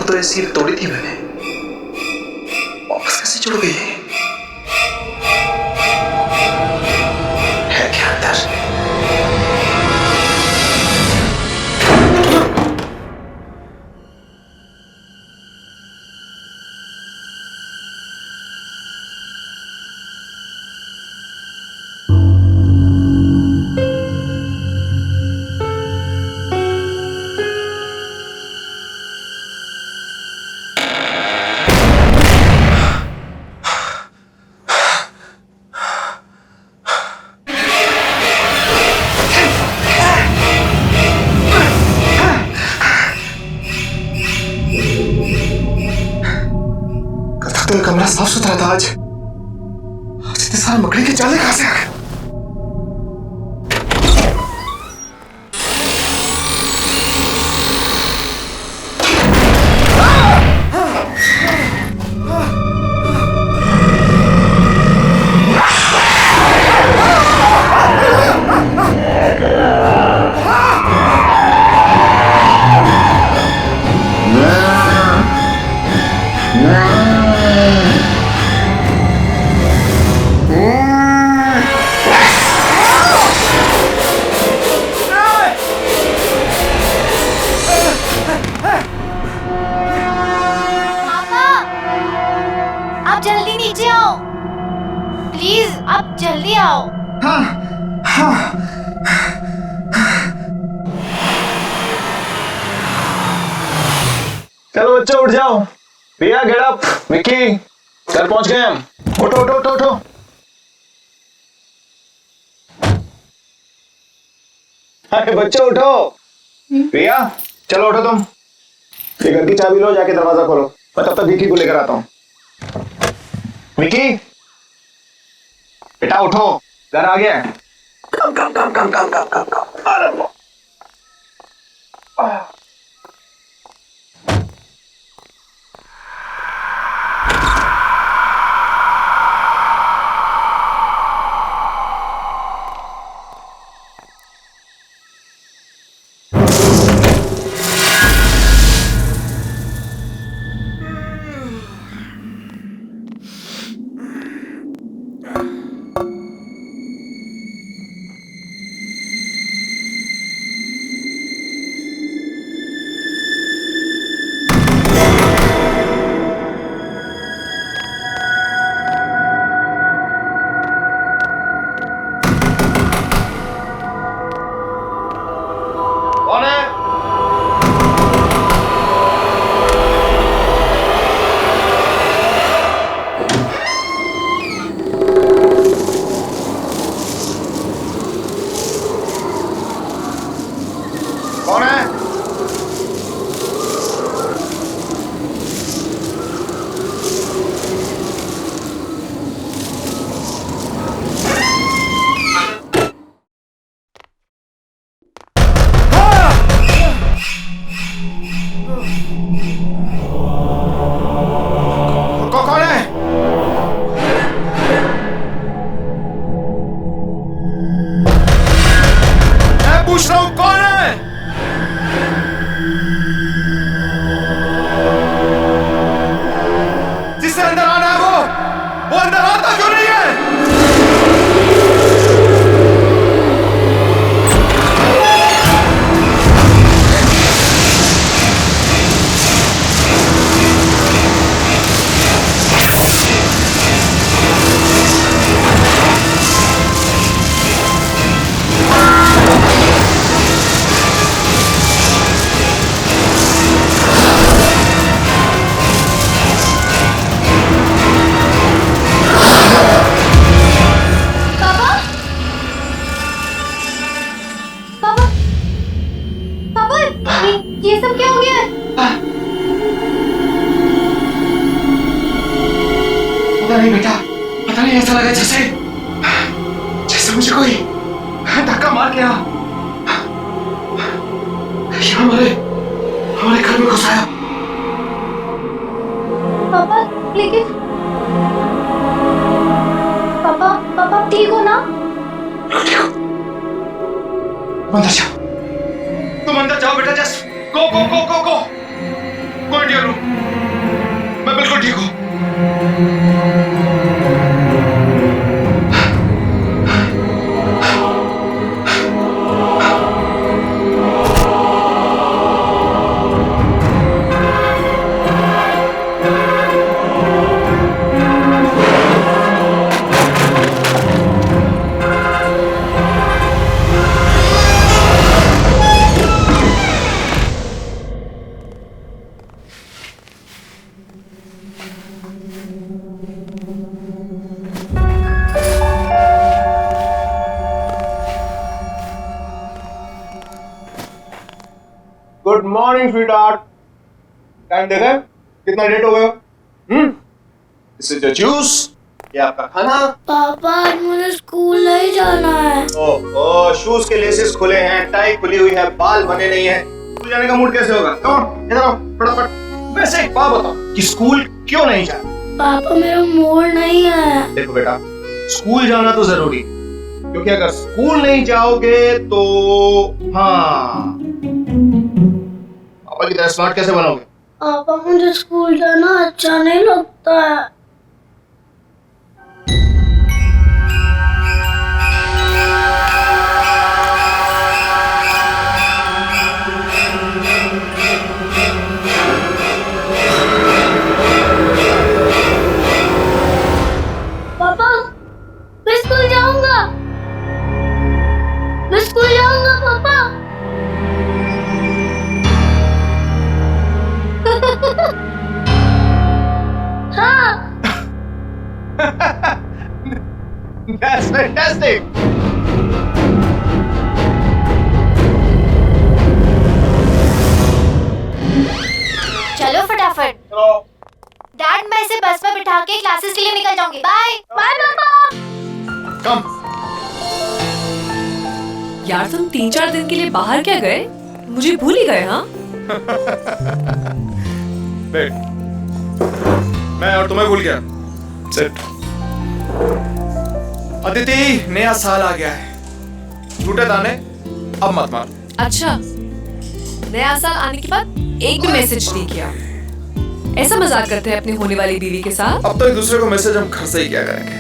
तो सील तोड़ी थी मैंने, वापस कैसे जुड़ गई है क्या अंदर? तो कमरा साफ सुथरा था, आज इतने सारे मकड़ी के जाले कहां से आ गए? आप जल्दी आओ। हाँ, हाँ। चलो बच्चों उठ जाओ। प्रिया गेट अप। विक्की घर पहुंच गए हम। उठो उठो उठो उठो। अरे बच्चों उठो। प्रिया चलो उठो तुम। ये घर की चाबी लो, जाके दरवाजा खोलो। मैं तब तक विक्की को लेकर आता हूँ। विक्की बेटा उठो, घर आ गया। कम come come come come come come कम। अरे पता नहीं बेटा, पता नहीं, ऐसा लगा जैसे जैसे मुझे कोई धक्का मार गया, हमारे हमारे घर में घुसाया। पापा लेकिन पापा पापा ठीक हो ना? अंदर जाओ, तुम अंदर जाओ बेटा, just go go go go go go in your room. मैं बिल्कुल ठीक हूँ। Good morning sweetheart. टाइम देखा है? कितना लेट हो गए? दिस इज योर जूस, ये आपका खाना। पापा आज मुझे स्कूल नहीं जाना है। ओह, शूज के लेसेस खुले हैं, टाई खुली हुई है, बाल बने नहीं है, स्कूल जाने का मूड कैसे होगा? कम ऑन, इधर आओ फटाफट। वैसे एक बात बताओ कि स्कूल क्यों नहीं जाना? पापा मेरा मूड नहीं है। देखो बेटा, स्कूल जाना तो जरूरी, क्योंकि अगर स्कूल नहीं जाओगे तो हाँ, पापा की तरह स्मार्ट कैसे बनोगे? पापा मुझे स्कूल जाना अच्छा नहीं लगता है। पापा मैं स्कूल जाऊंगा, मैं स्कूल जाऊंगा पापा। हाँ। That's fantastic. चलो फटाफट। डैड मैं इसे बस में बिठा के क्लासेस के लिए निकल जाऊंगी। बाय बाय पापा। कम। यार तुम 3-4 दिन के लिए बाहर क्या गए? मुझे भूल ही गए। हाँ मैं और तुम्हें भूल गया। सिट। अदिति, नया साल आ गया है, झूठे ताने अब मत मार। अच्छा, नया साल आने के बाद एक भी मैसेज नहीं किया। ऐसा मजाक करते हैं अपनी होने वाली बीवी के साथ? अब तो एक दूसरे को मैसेज हम घर से ही किया करेंगे।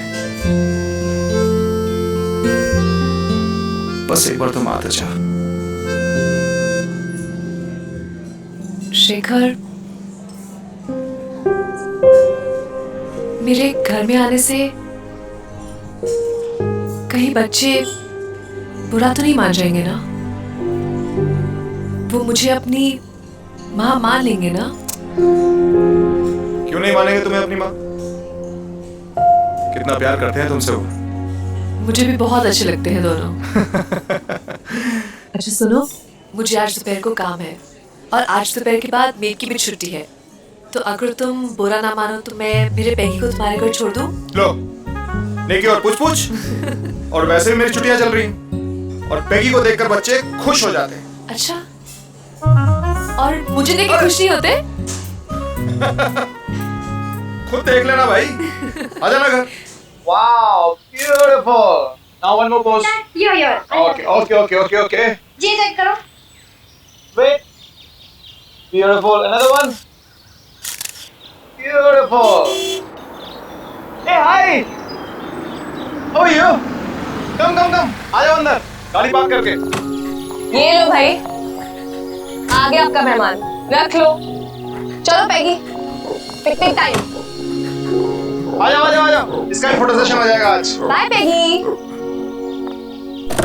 बस एक बार तुम आते जा। शेखर, मेरे घर में आने से कहीं बच्चे बुरा तो नहीं मान जाएंगे ना? वो मुझे अपनी माँ मान लेंगे ना? क्यों नहीं मानेंगे तुम्हें अपनी माँ? कितना प्यार करते हैं तुमसे वो। मुझे भी बहुत अच्छे लगते हैं दोनों। अच्छा सुनो, मुझे आज दोपहर को काम है और आज दोपहर के बाद मेरी की भी छुट्टी है, तो अगर तुम बुरा ना मानो तो मैं मेरे पैगी को तुम्हारे घर छोड़ दूं? लो, नेकी और पूछ और वैसे भी मेरी छुट्टियां चल रही हैं और पैगी को देखकर बच्चे खुश हो जाते हैं। अच्छा, और मुझे देख के खुश नहीं होते? खुद देख लेना भाई, आ जाना घर। Wow, beautiful. Now one more pose. यो Okay. जी चेक करो। Wait. Beautiful. Another one. Beautiful. Hey, hi. How are you? Come. आ जाओ अंदर, गाड़ी पार्क करके। ये लो भाई, आ गया आपका मेहमान, रख लो। चलो पैगी, पिकनिक टाइम। आ जाओ, इसका भी फोटो सेशन हो जाएगा आज। बाय पैगी।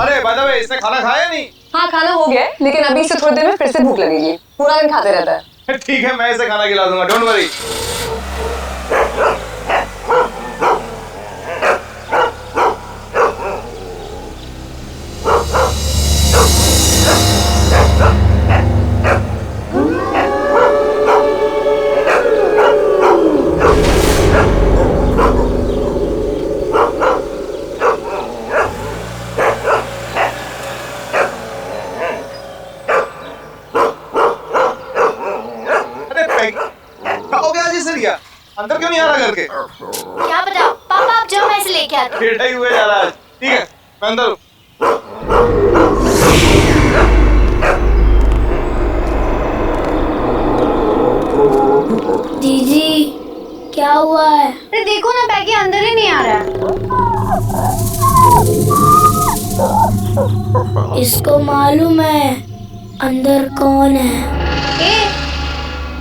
अरे बाय द वे, इसने खाना खाया नहीं? हाँ खाना हो गया है, लेकिन अभी से थोड़ी देर में फिर से भूख लगेगी। पूरा दिन खाते रहता है। ठीक है, मैं इसे खाना खिला दूंगा, डोंट वरी। के। क्या बताओ पापा, आप जाओ, मैं इसे लेके आती हूँ। टेढ़ा ही हुए जा रहा है। ठीक है, मैं अंदर हूँ। दीदी क्या हुआ है? अरे देखो ना, पैकी अंदर ही नहीं आ रहा है। इसको मालूम है अंदर कौन है।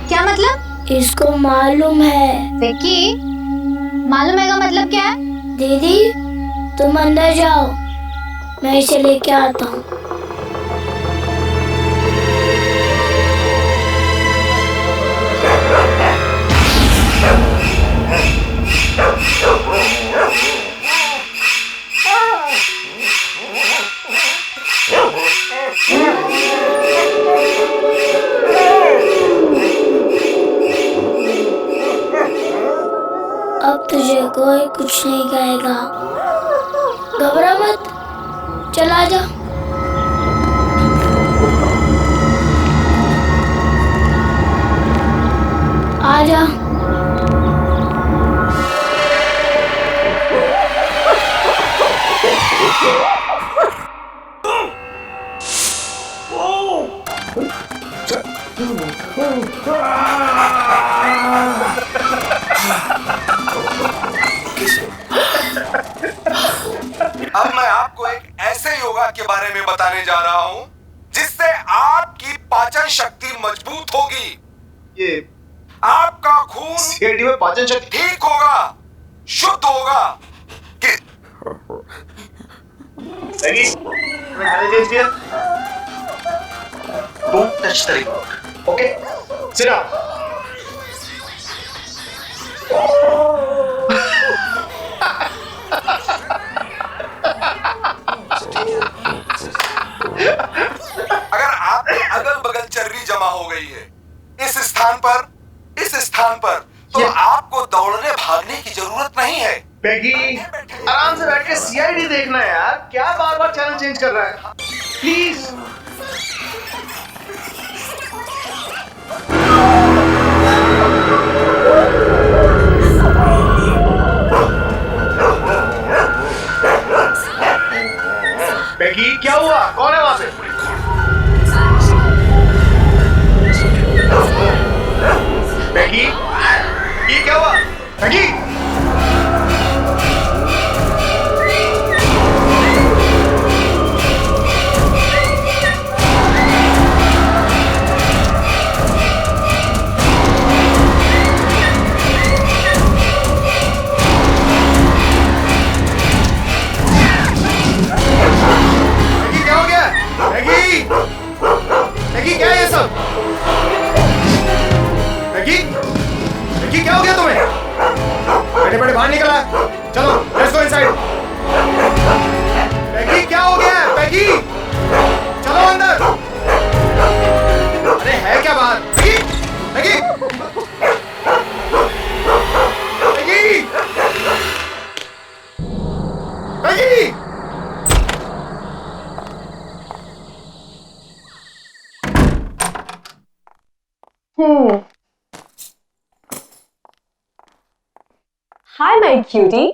क्या मतलब? इसको मालूम है। विक्की, मालूम है का मतलब क्या है? दीदी तुम अंदर जाओ, मैं इसे लेके आता हूँ। अब तुझे कोई कुछ नहीं कहेगा, घबरा मत, चला जा। आ जा। अब मैं आपको एक ऐसे योगा के बारे में बताने जा रहा हूं जिससे आपकी पाचन शक्ति मजबूत होगी। ये आपका खून सीआईडी में पाचन शक्ति ठीक होगा, शुद्ध होगा। Don't touch the remote. Okay? Sit down. अगर आपके अगल बगल चर्बी जमा हो गई है इस स्थान पर तो आपको दौड़ने भागने की जरूरत नहीं है। पैगी, आराम से बैठ के सीआईडी देखना है यार, क्या बार बार चैनल चेंज कर रहा है? प्लीज। पैगी, क्या हुआ? कौन है वहां से? पैगी, ये क्या हुआ? पैगी, मैगी, क्या है ये सब? मैगी, क्या हो गया तुम्हें? बैठे बाहर निकला, चलो लेट्स गो इनसाइड। मैगी, क्या हो गया है? मैगी, चलो अंदर। अरे है क्या बात? Maggi, Maggi, Maggi. Hi, my cutie.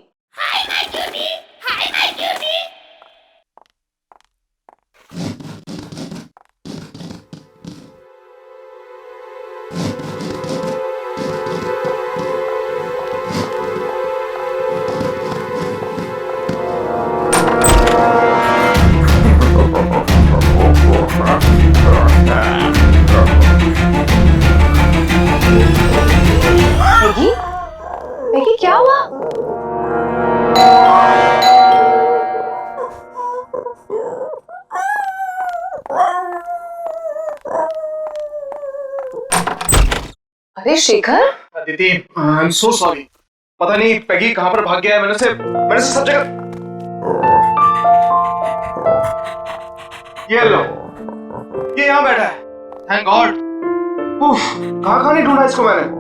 Maggi, क्या हुआ? अरे शेखर, दीदी, आई एम सो सॉरी। पता नहीं पैगी कहां पर भाग गया है। मैंने उसे सब जगह। ये लो, ये यहाँ बैठा है। Thank God. कहां नहीं ढूंढा इसको मैंने।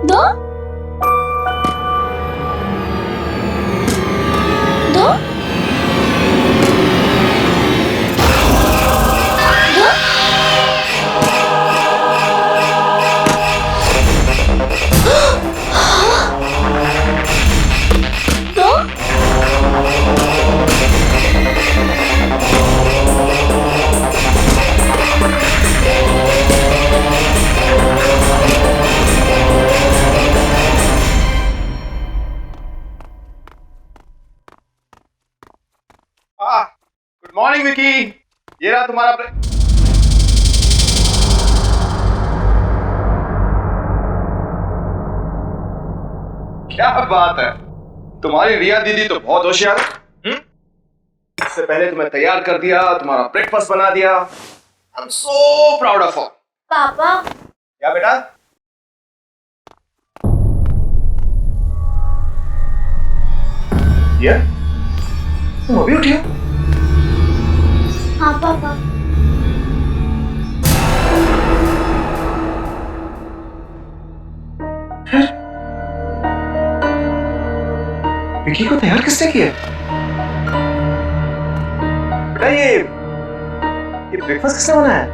दो दो गुड मॉर्निंग विकी, ये रहा तुम्हारा क्या बात है, तुम्हारी रिया दीदी तो बहुत होशियार है। इससे पहले तुम्हें तैयार कर दिया, तुम्हारा ब्रेकफास्ट बना दिया। I am so proud of her. पापा क्या बेटा? ये तुम अभी उठी हो? हाँ पापा। विकी को तैयार किसने किया? बेटा ये ब्रेकफास्ट किसने बनाया?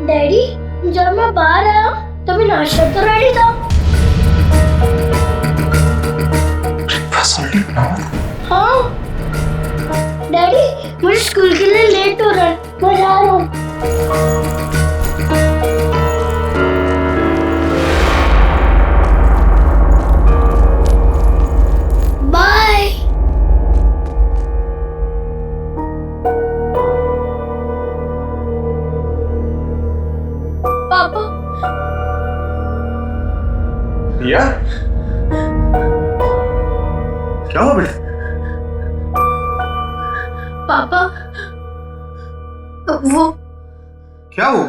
डैडी जब मैं बाहर आया तभी नाश्ता तो रेडी था। ब्रेकफास्ट ऑलरेडी बना हुआ था? हाँ डैडी, मुझे स्कूल के लिए लेट हो रहा है, मैं जा रहा हूँ। बाय। पापा। रिया, क्या हुआ बेटा? पापा वो क्या हो?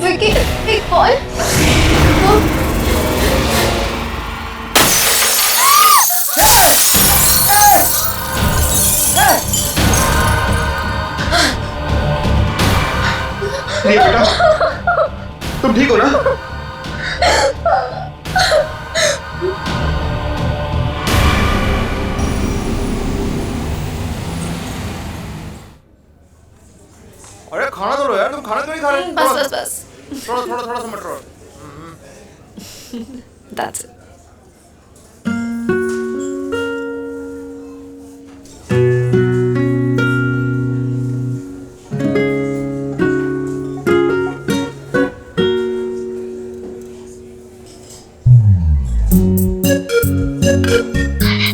विकी एक कॉल। नहीं बेटा, तुम ठीक हो ना? अरे खाना तो लो यार, तुम खाना तो नहीं खा रहे। बस थोड़ा सा मटर। That's it.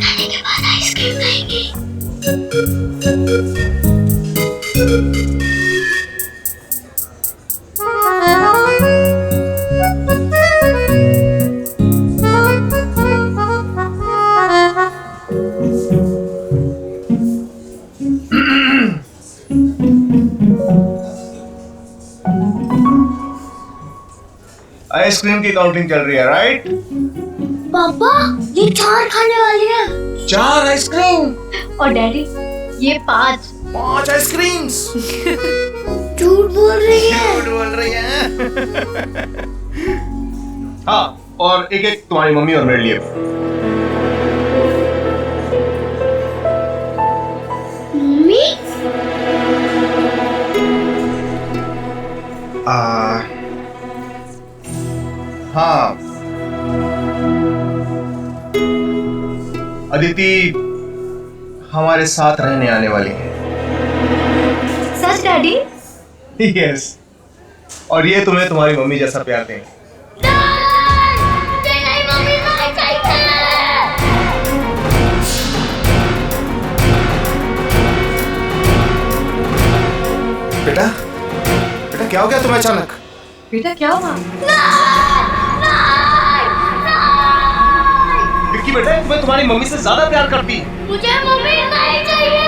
खाने के बाद आइसक्रीम खाएंगे। आइसक्रीम की काउंटिंग चल रही है, राइट? पापा ये 4 खाने वाली है। 4 आइसक्रीम? और डैडी ये 5। 5 आइसक्रीम्स? झूठ बोल रही है। झूठ बोल रही है। हाँ, और एक तुम्हारी मम्मी और मेरे लिए। मम्मी? हाँ, अदिति हमारे साथ रहने आने वाली है। सच डैडी? यस, और ये तुम्हें तुम्हारी मम्मी जैसा प्यार देंगे। बेटा, बेटा क्या हो गया तुम्हें अचानक? बेटा क्या हुआ? विक्की बेटा, तुम्हें तुम्हारी मम्मी से ज्यादा प्यार करती है। मुझे मम्मी नहीं चाहिए,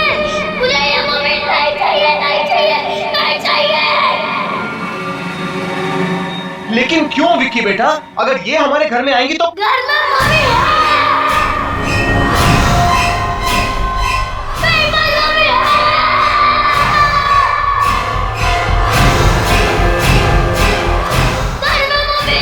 मुझे ये मम्मी नहीं चाहिए, नहीं चाहिए, नहीं चाहिए। लेकिन क्यों विक्की बेटा? अगर ये हमारे घर में आएंगी तो घर में मम्मी है। घर में मम्मी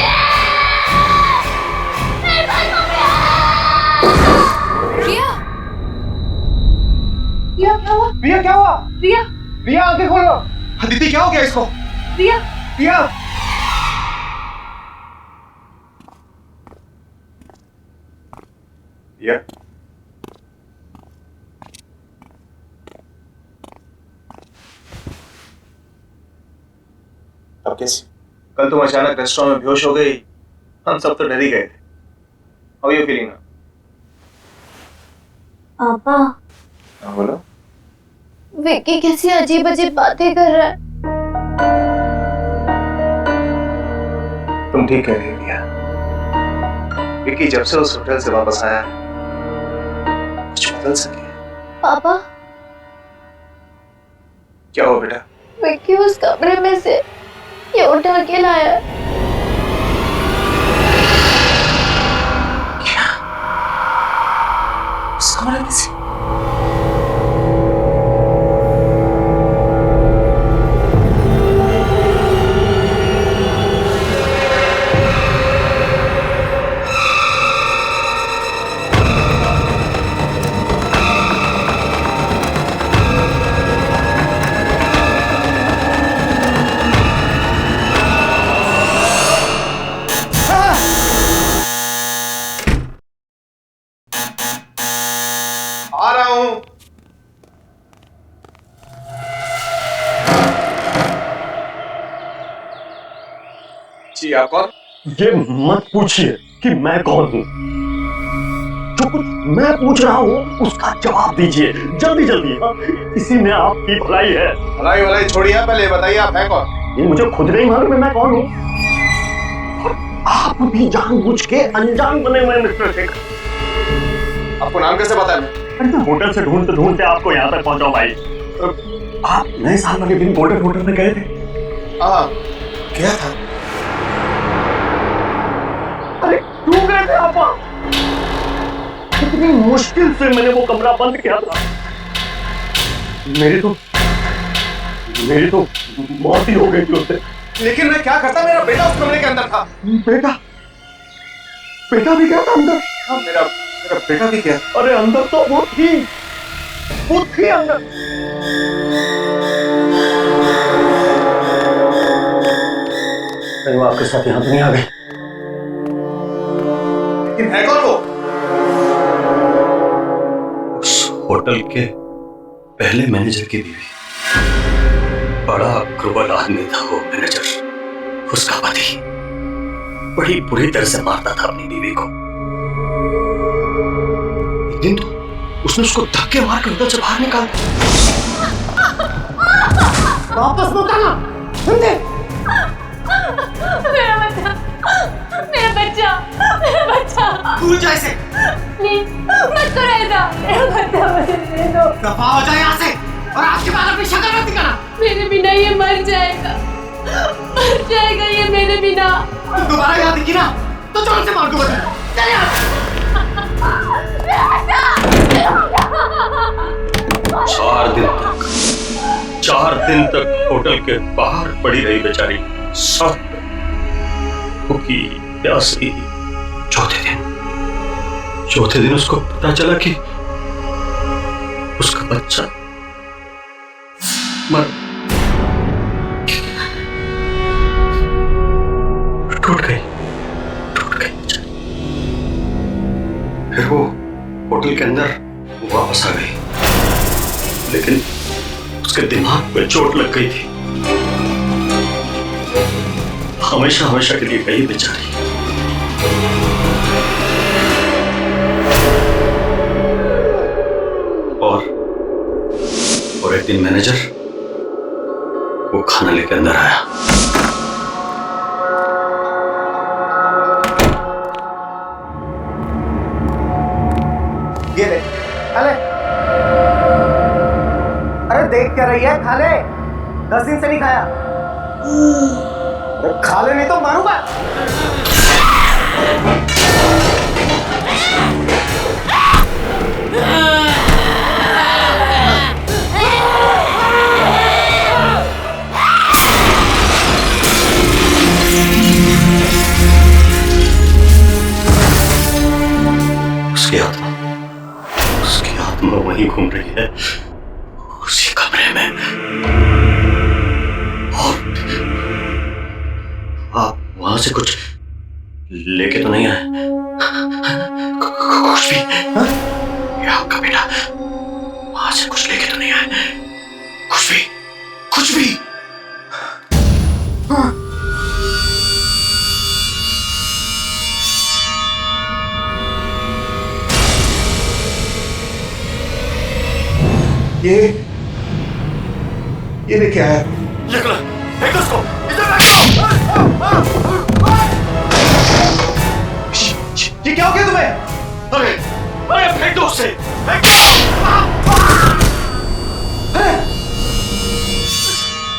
इसको। रिया रिया रिया अब कैसी? कल तुम अचानक रेस्टोरेंट में बेहोश हो गई, हम सब तो डर ही गए थे। How are you feeling now? पापा, हाँ बोलो। विक्की कैसी अजीब अजीब बातें कर रहा है। तुम ठीक कह रही हो रिया। विक्की जब से उस होटल से वापस आया है, कुछ बदल सके। पापा, क्या हुआ बेटा? विक्की उस कमरे में से ये उठा के लाया। क्या? उस कमरे में से? आ रहा हूं। जी आप कौन? ये मत पूछिए कि मैं कौन हूं। जो कुछ मैं पूछ रहा हूं उसका जवाब दीजिए जल्दी जल्दी। इसी में आपकी भलाई है। भलाई भलाई छोड़िए, पहले बताइए आप हैं कौन? ये मुझे खुद नहीं मालूम मैं कौन हूं। और आप भी जानबूझ के अनजान बने हुए मिस्टर शेखर। आपको नाम कैसे पता है? होटल से ढूंढते ढूंढते आपको यहाँ तक पहुंचा भाई। आप नए साल वाले दिन गोल्डन होटल में गए थे? हाँ, गया था। अरे क्यों गए थे आप? कितनी मुश्किल से मैंने वो कमरा बंद किया था। मेरी तो मौत ही हो गई थी उससे। लेकिन मैं क्या करता, मेरा बेटा उस कमरे के अंदर था। बेटा भी गया था अंदर? हाँ, मेरा बेटा भी गया। अरे अंदर तो वो थी अंदर। वो आपके साथ यहाँ तो नहीं आ गए? लेकिन है कौन वो? उस होटल के पहले मैनेजर की बीवी। बड़ा क्रूर आदमी था वो मैनेजर। उसका पति बड़ी बुरी तरह से मारता था अपनी बीवी को। एक दिन तो उसने उसको धक्के मार के होटल से बाहर निकाल दिया। वापस मत आना, समझे? मेरा बच्चा, मेरा बच्चा, मेरा बच्चा। दूर जा इसे। प्लीज मत करो ऐसा। मेरा बच्चा मुझे दे दो। दफा हो जाए यहाँ से और आपके बाद अपनी शक्ल मत दिखाना। मेरे बिना ये मर जाएगा ये मेरे बिना। तुम दोबारा यहाँ दिखी ना तो जोर से मार दो बच्चा। चल यहाँ। 4 दिन तक होटल के बाहर पड़ी रही बेचारी, सब भूखी प्यासी। चौथे दिन उसको पता चला कि उसका बच्चा मर टूट गई बेचारी। फिर वो होटल के अंदर वापस आ गई, लेकिन उसके दिमाग में चोट लग गई थी। हमेशा के लिए गई बेचारी। और एक दिन मैनेजर वो खाना लेके अंदर आया। ये ले, खा ले। अरे देख क्या रही है, खा ले। 10 दिन से नहीं खाया। खा ले नहीं तो मारूंगा। उसकी आत्मा वहीं घूम रही है, उसी कमरे में। और वहां से कुछ लेके तो नहीं आए? कुछ भी? ये आपका बेटा वहां से कुछ लेके तो नहीं आए? कुछ भी? कुछ भी? ये क्या है? ये उसको ये क्या हो गया तुम्हें? अरे फेंक दो उसे, फेंक दो!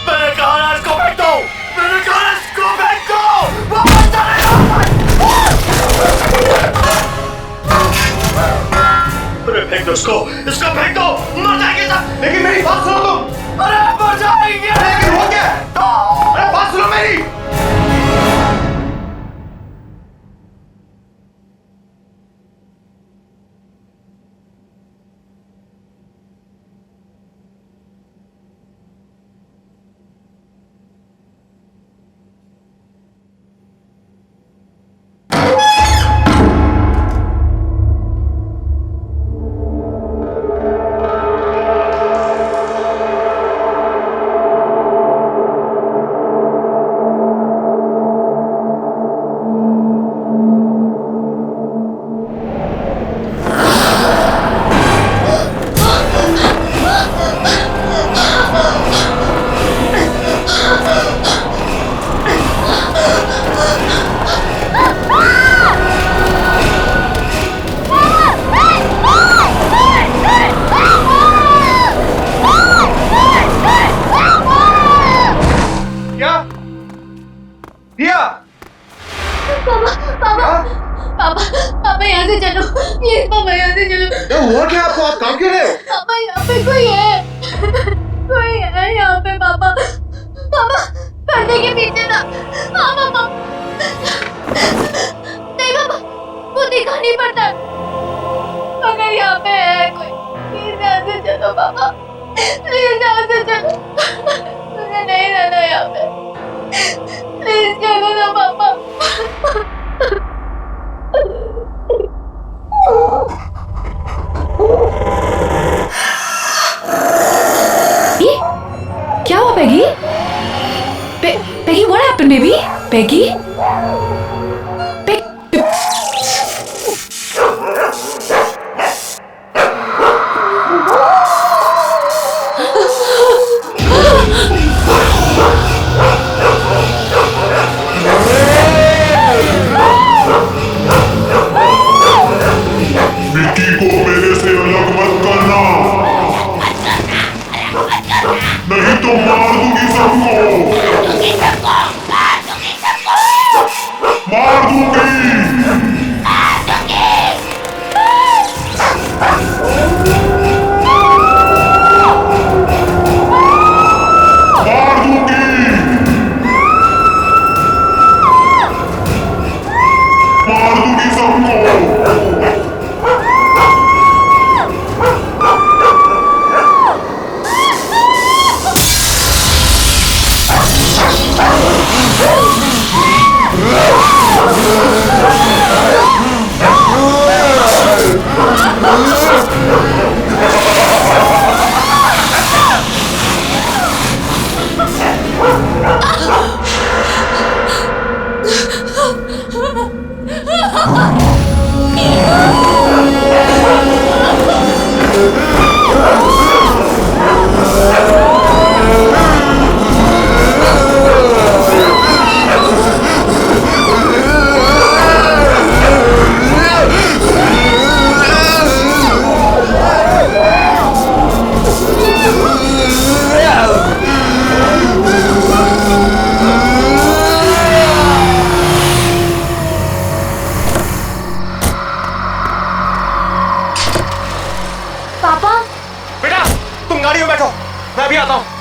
मैंने कहा ना इसको फेंक दो, मैंने कहा ना इसको फेंक दो! वापस चले जाओ! अरे फेंक दो इसको फेंक दो! मर जाएंगे सब! लेकिन मेरी बात सुनो तुम! अरे मर जाएंगे! लेकिन हो क्या? अरे बात सुनो मेरी! पापा यहाँ से चलो प्लीज, पापा यहाँ से चलो। क्या हुआ क्या आपको? आप काम क्यों रहे हो? पापा यहाँ पे कोई है यहाँ पे पापा। पापा पर्दे के पीछे था। हाँ पापा। नहीं पापा, वो दिखा नहीं पड़ता। अगर यहाँ पे है कोई, प्लीज यहाँ से चलो पापा, प्लीज यहाँ से चलो। मुझे नहीं रहना यहाँ पे, प्लीज चलो ना पापा। क्या हुआ पैगी? पैगी, what happened baby? पैगी? मिट्टी को मेरे से अलग मत करना, नहीं तो मार दूंगी सबको, मार दूंगी।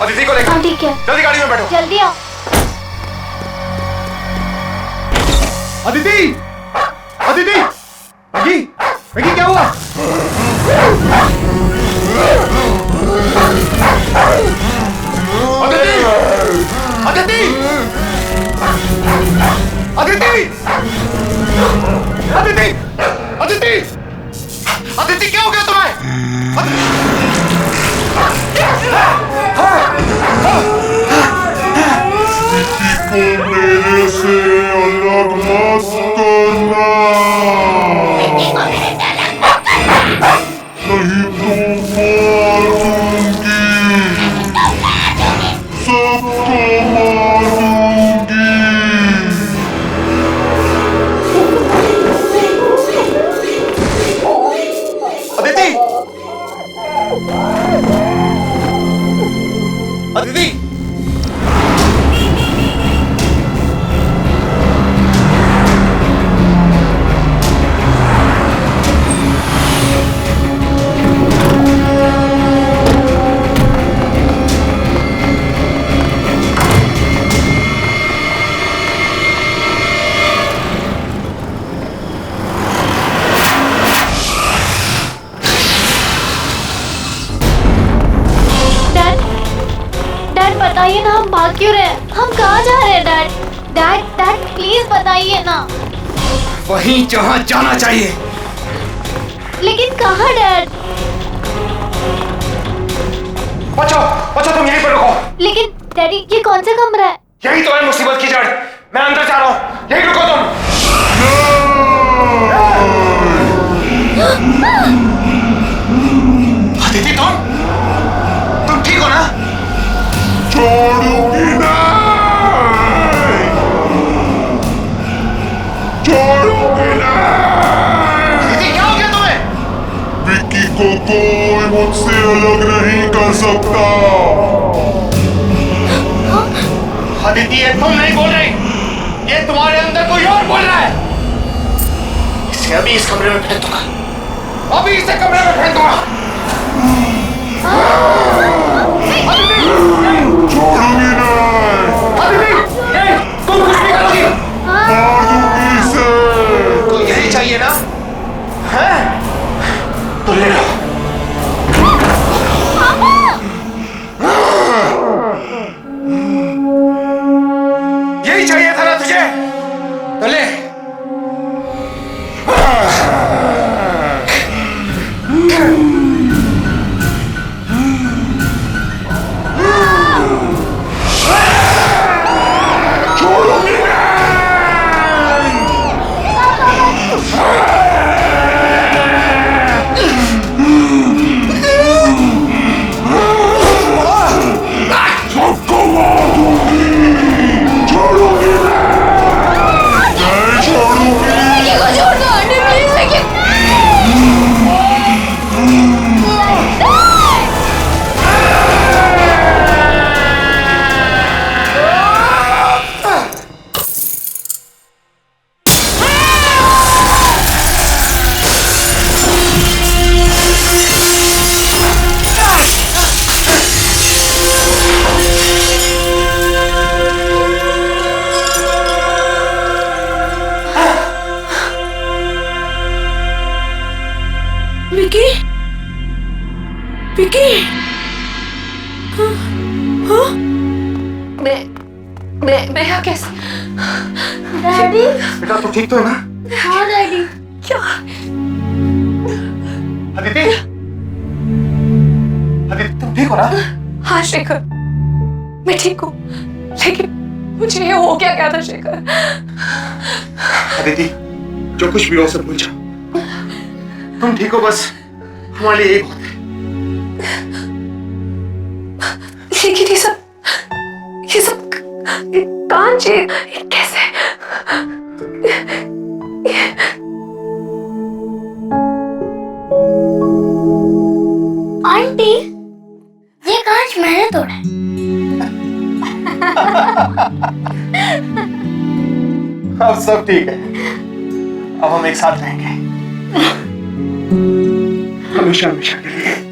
अदिति को लेकर। ठीक है, जल्दी गाड़ी में बैठो। जल्दी आओ। अदिति, अदिति, मैगी, मैगी क्या हुआ? अदिति, अदिति। अलग मत करना, नहीं तो मार दूंगी, सबको मार दूंगी। अदिति! अदिति! डैड बताइए ना, हम भाग क्यों रहे हैं? हम कहाँ जा रहे हैं डैड? डैड प्लीज बताइए ना। वहीं जहाँ जाना चाहिए। लेकिन कहाँ डैड? बच्चों तुम यहीं पर रुको। लेकिन डैडी ये कौन सा कमरा है? यही तो है मुसीबत की जड़। मैं अंदर जा रहा हूँ, यहीं रुको तुम। अदिति तुम ठीक हो ना? छोड़ूंगी नहीं, छोड़ूंगी नहीं। अदिति क्या हो गया तुम्हें? विक्की को कोई मुझसे अलग नहीं कर सकता। अदिति ये तुम नहीं बोल रही, ये तुम्हारे अंदर कोई और बोल रहा है। इसे अभी इस कमरे में फेंक दूंगा, अभी इसे कमरे में फेंक दूंगा। छोड़ूंगी नहीं। तुम कुछ भी करोगी? मार दूंगी इसे। तो यही चाहिए ना? हैं? तो ले लो। यही चाहिए था ना तुझे? तो ले। मैं यहाँ कैसे? डैडी बेटा तू ठीक तो है ना? हाँ डैडी। क्या? अदिति तुम ठीक हो ना? हाँ शेखर, मैं ठीक हूँ, लेकिन मुझे ये हो क्या था शेखर? अदिति जो कुछ भी हो सब भूल जाओ, तुम ठीक हो बस हमारे लिए एक होते। लेकिन ये सब कांचे कैसे? आंटी ये कांच मैंने तोड़ा है। अब सब ठीक है, अब हम एक साथ रहेंगे हमेशा हमेशा के लिए।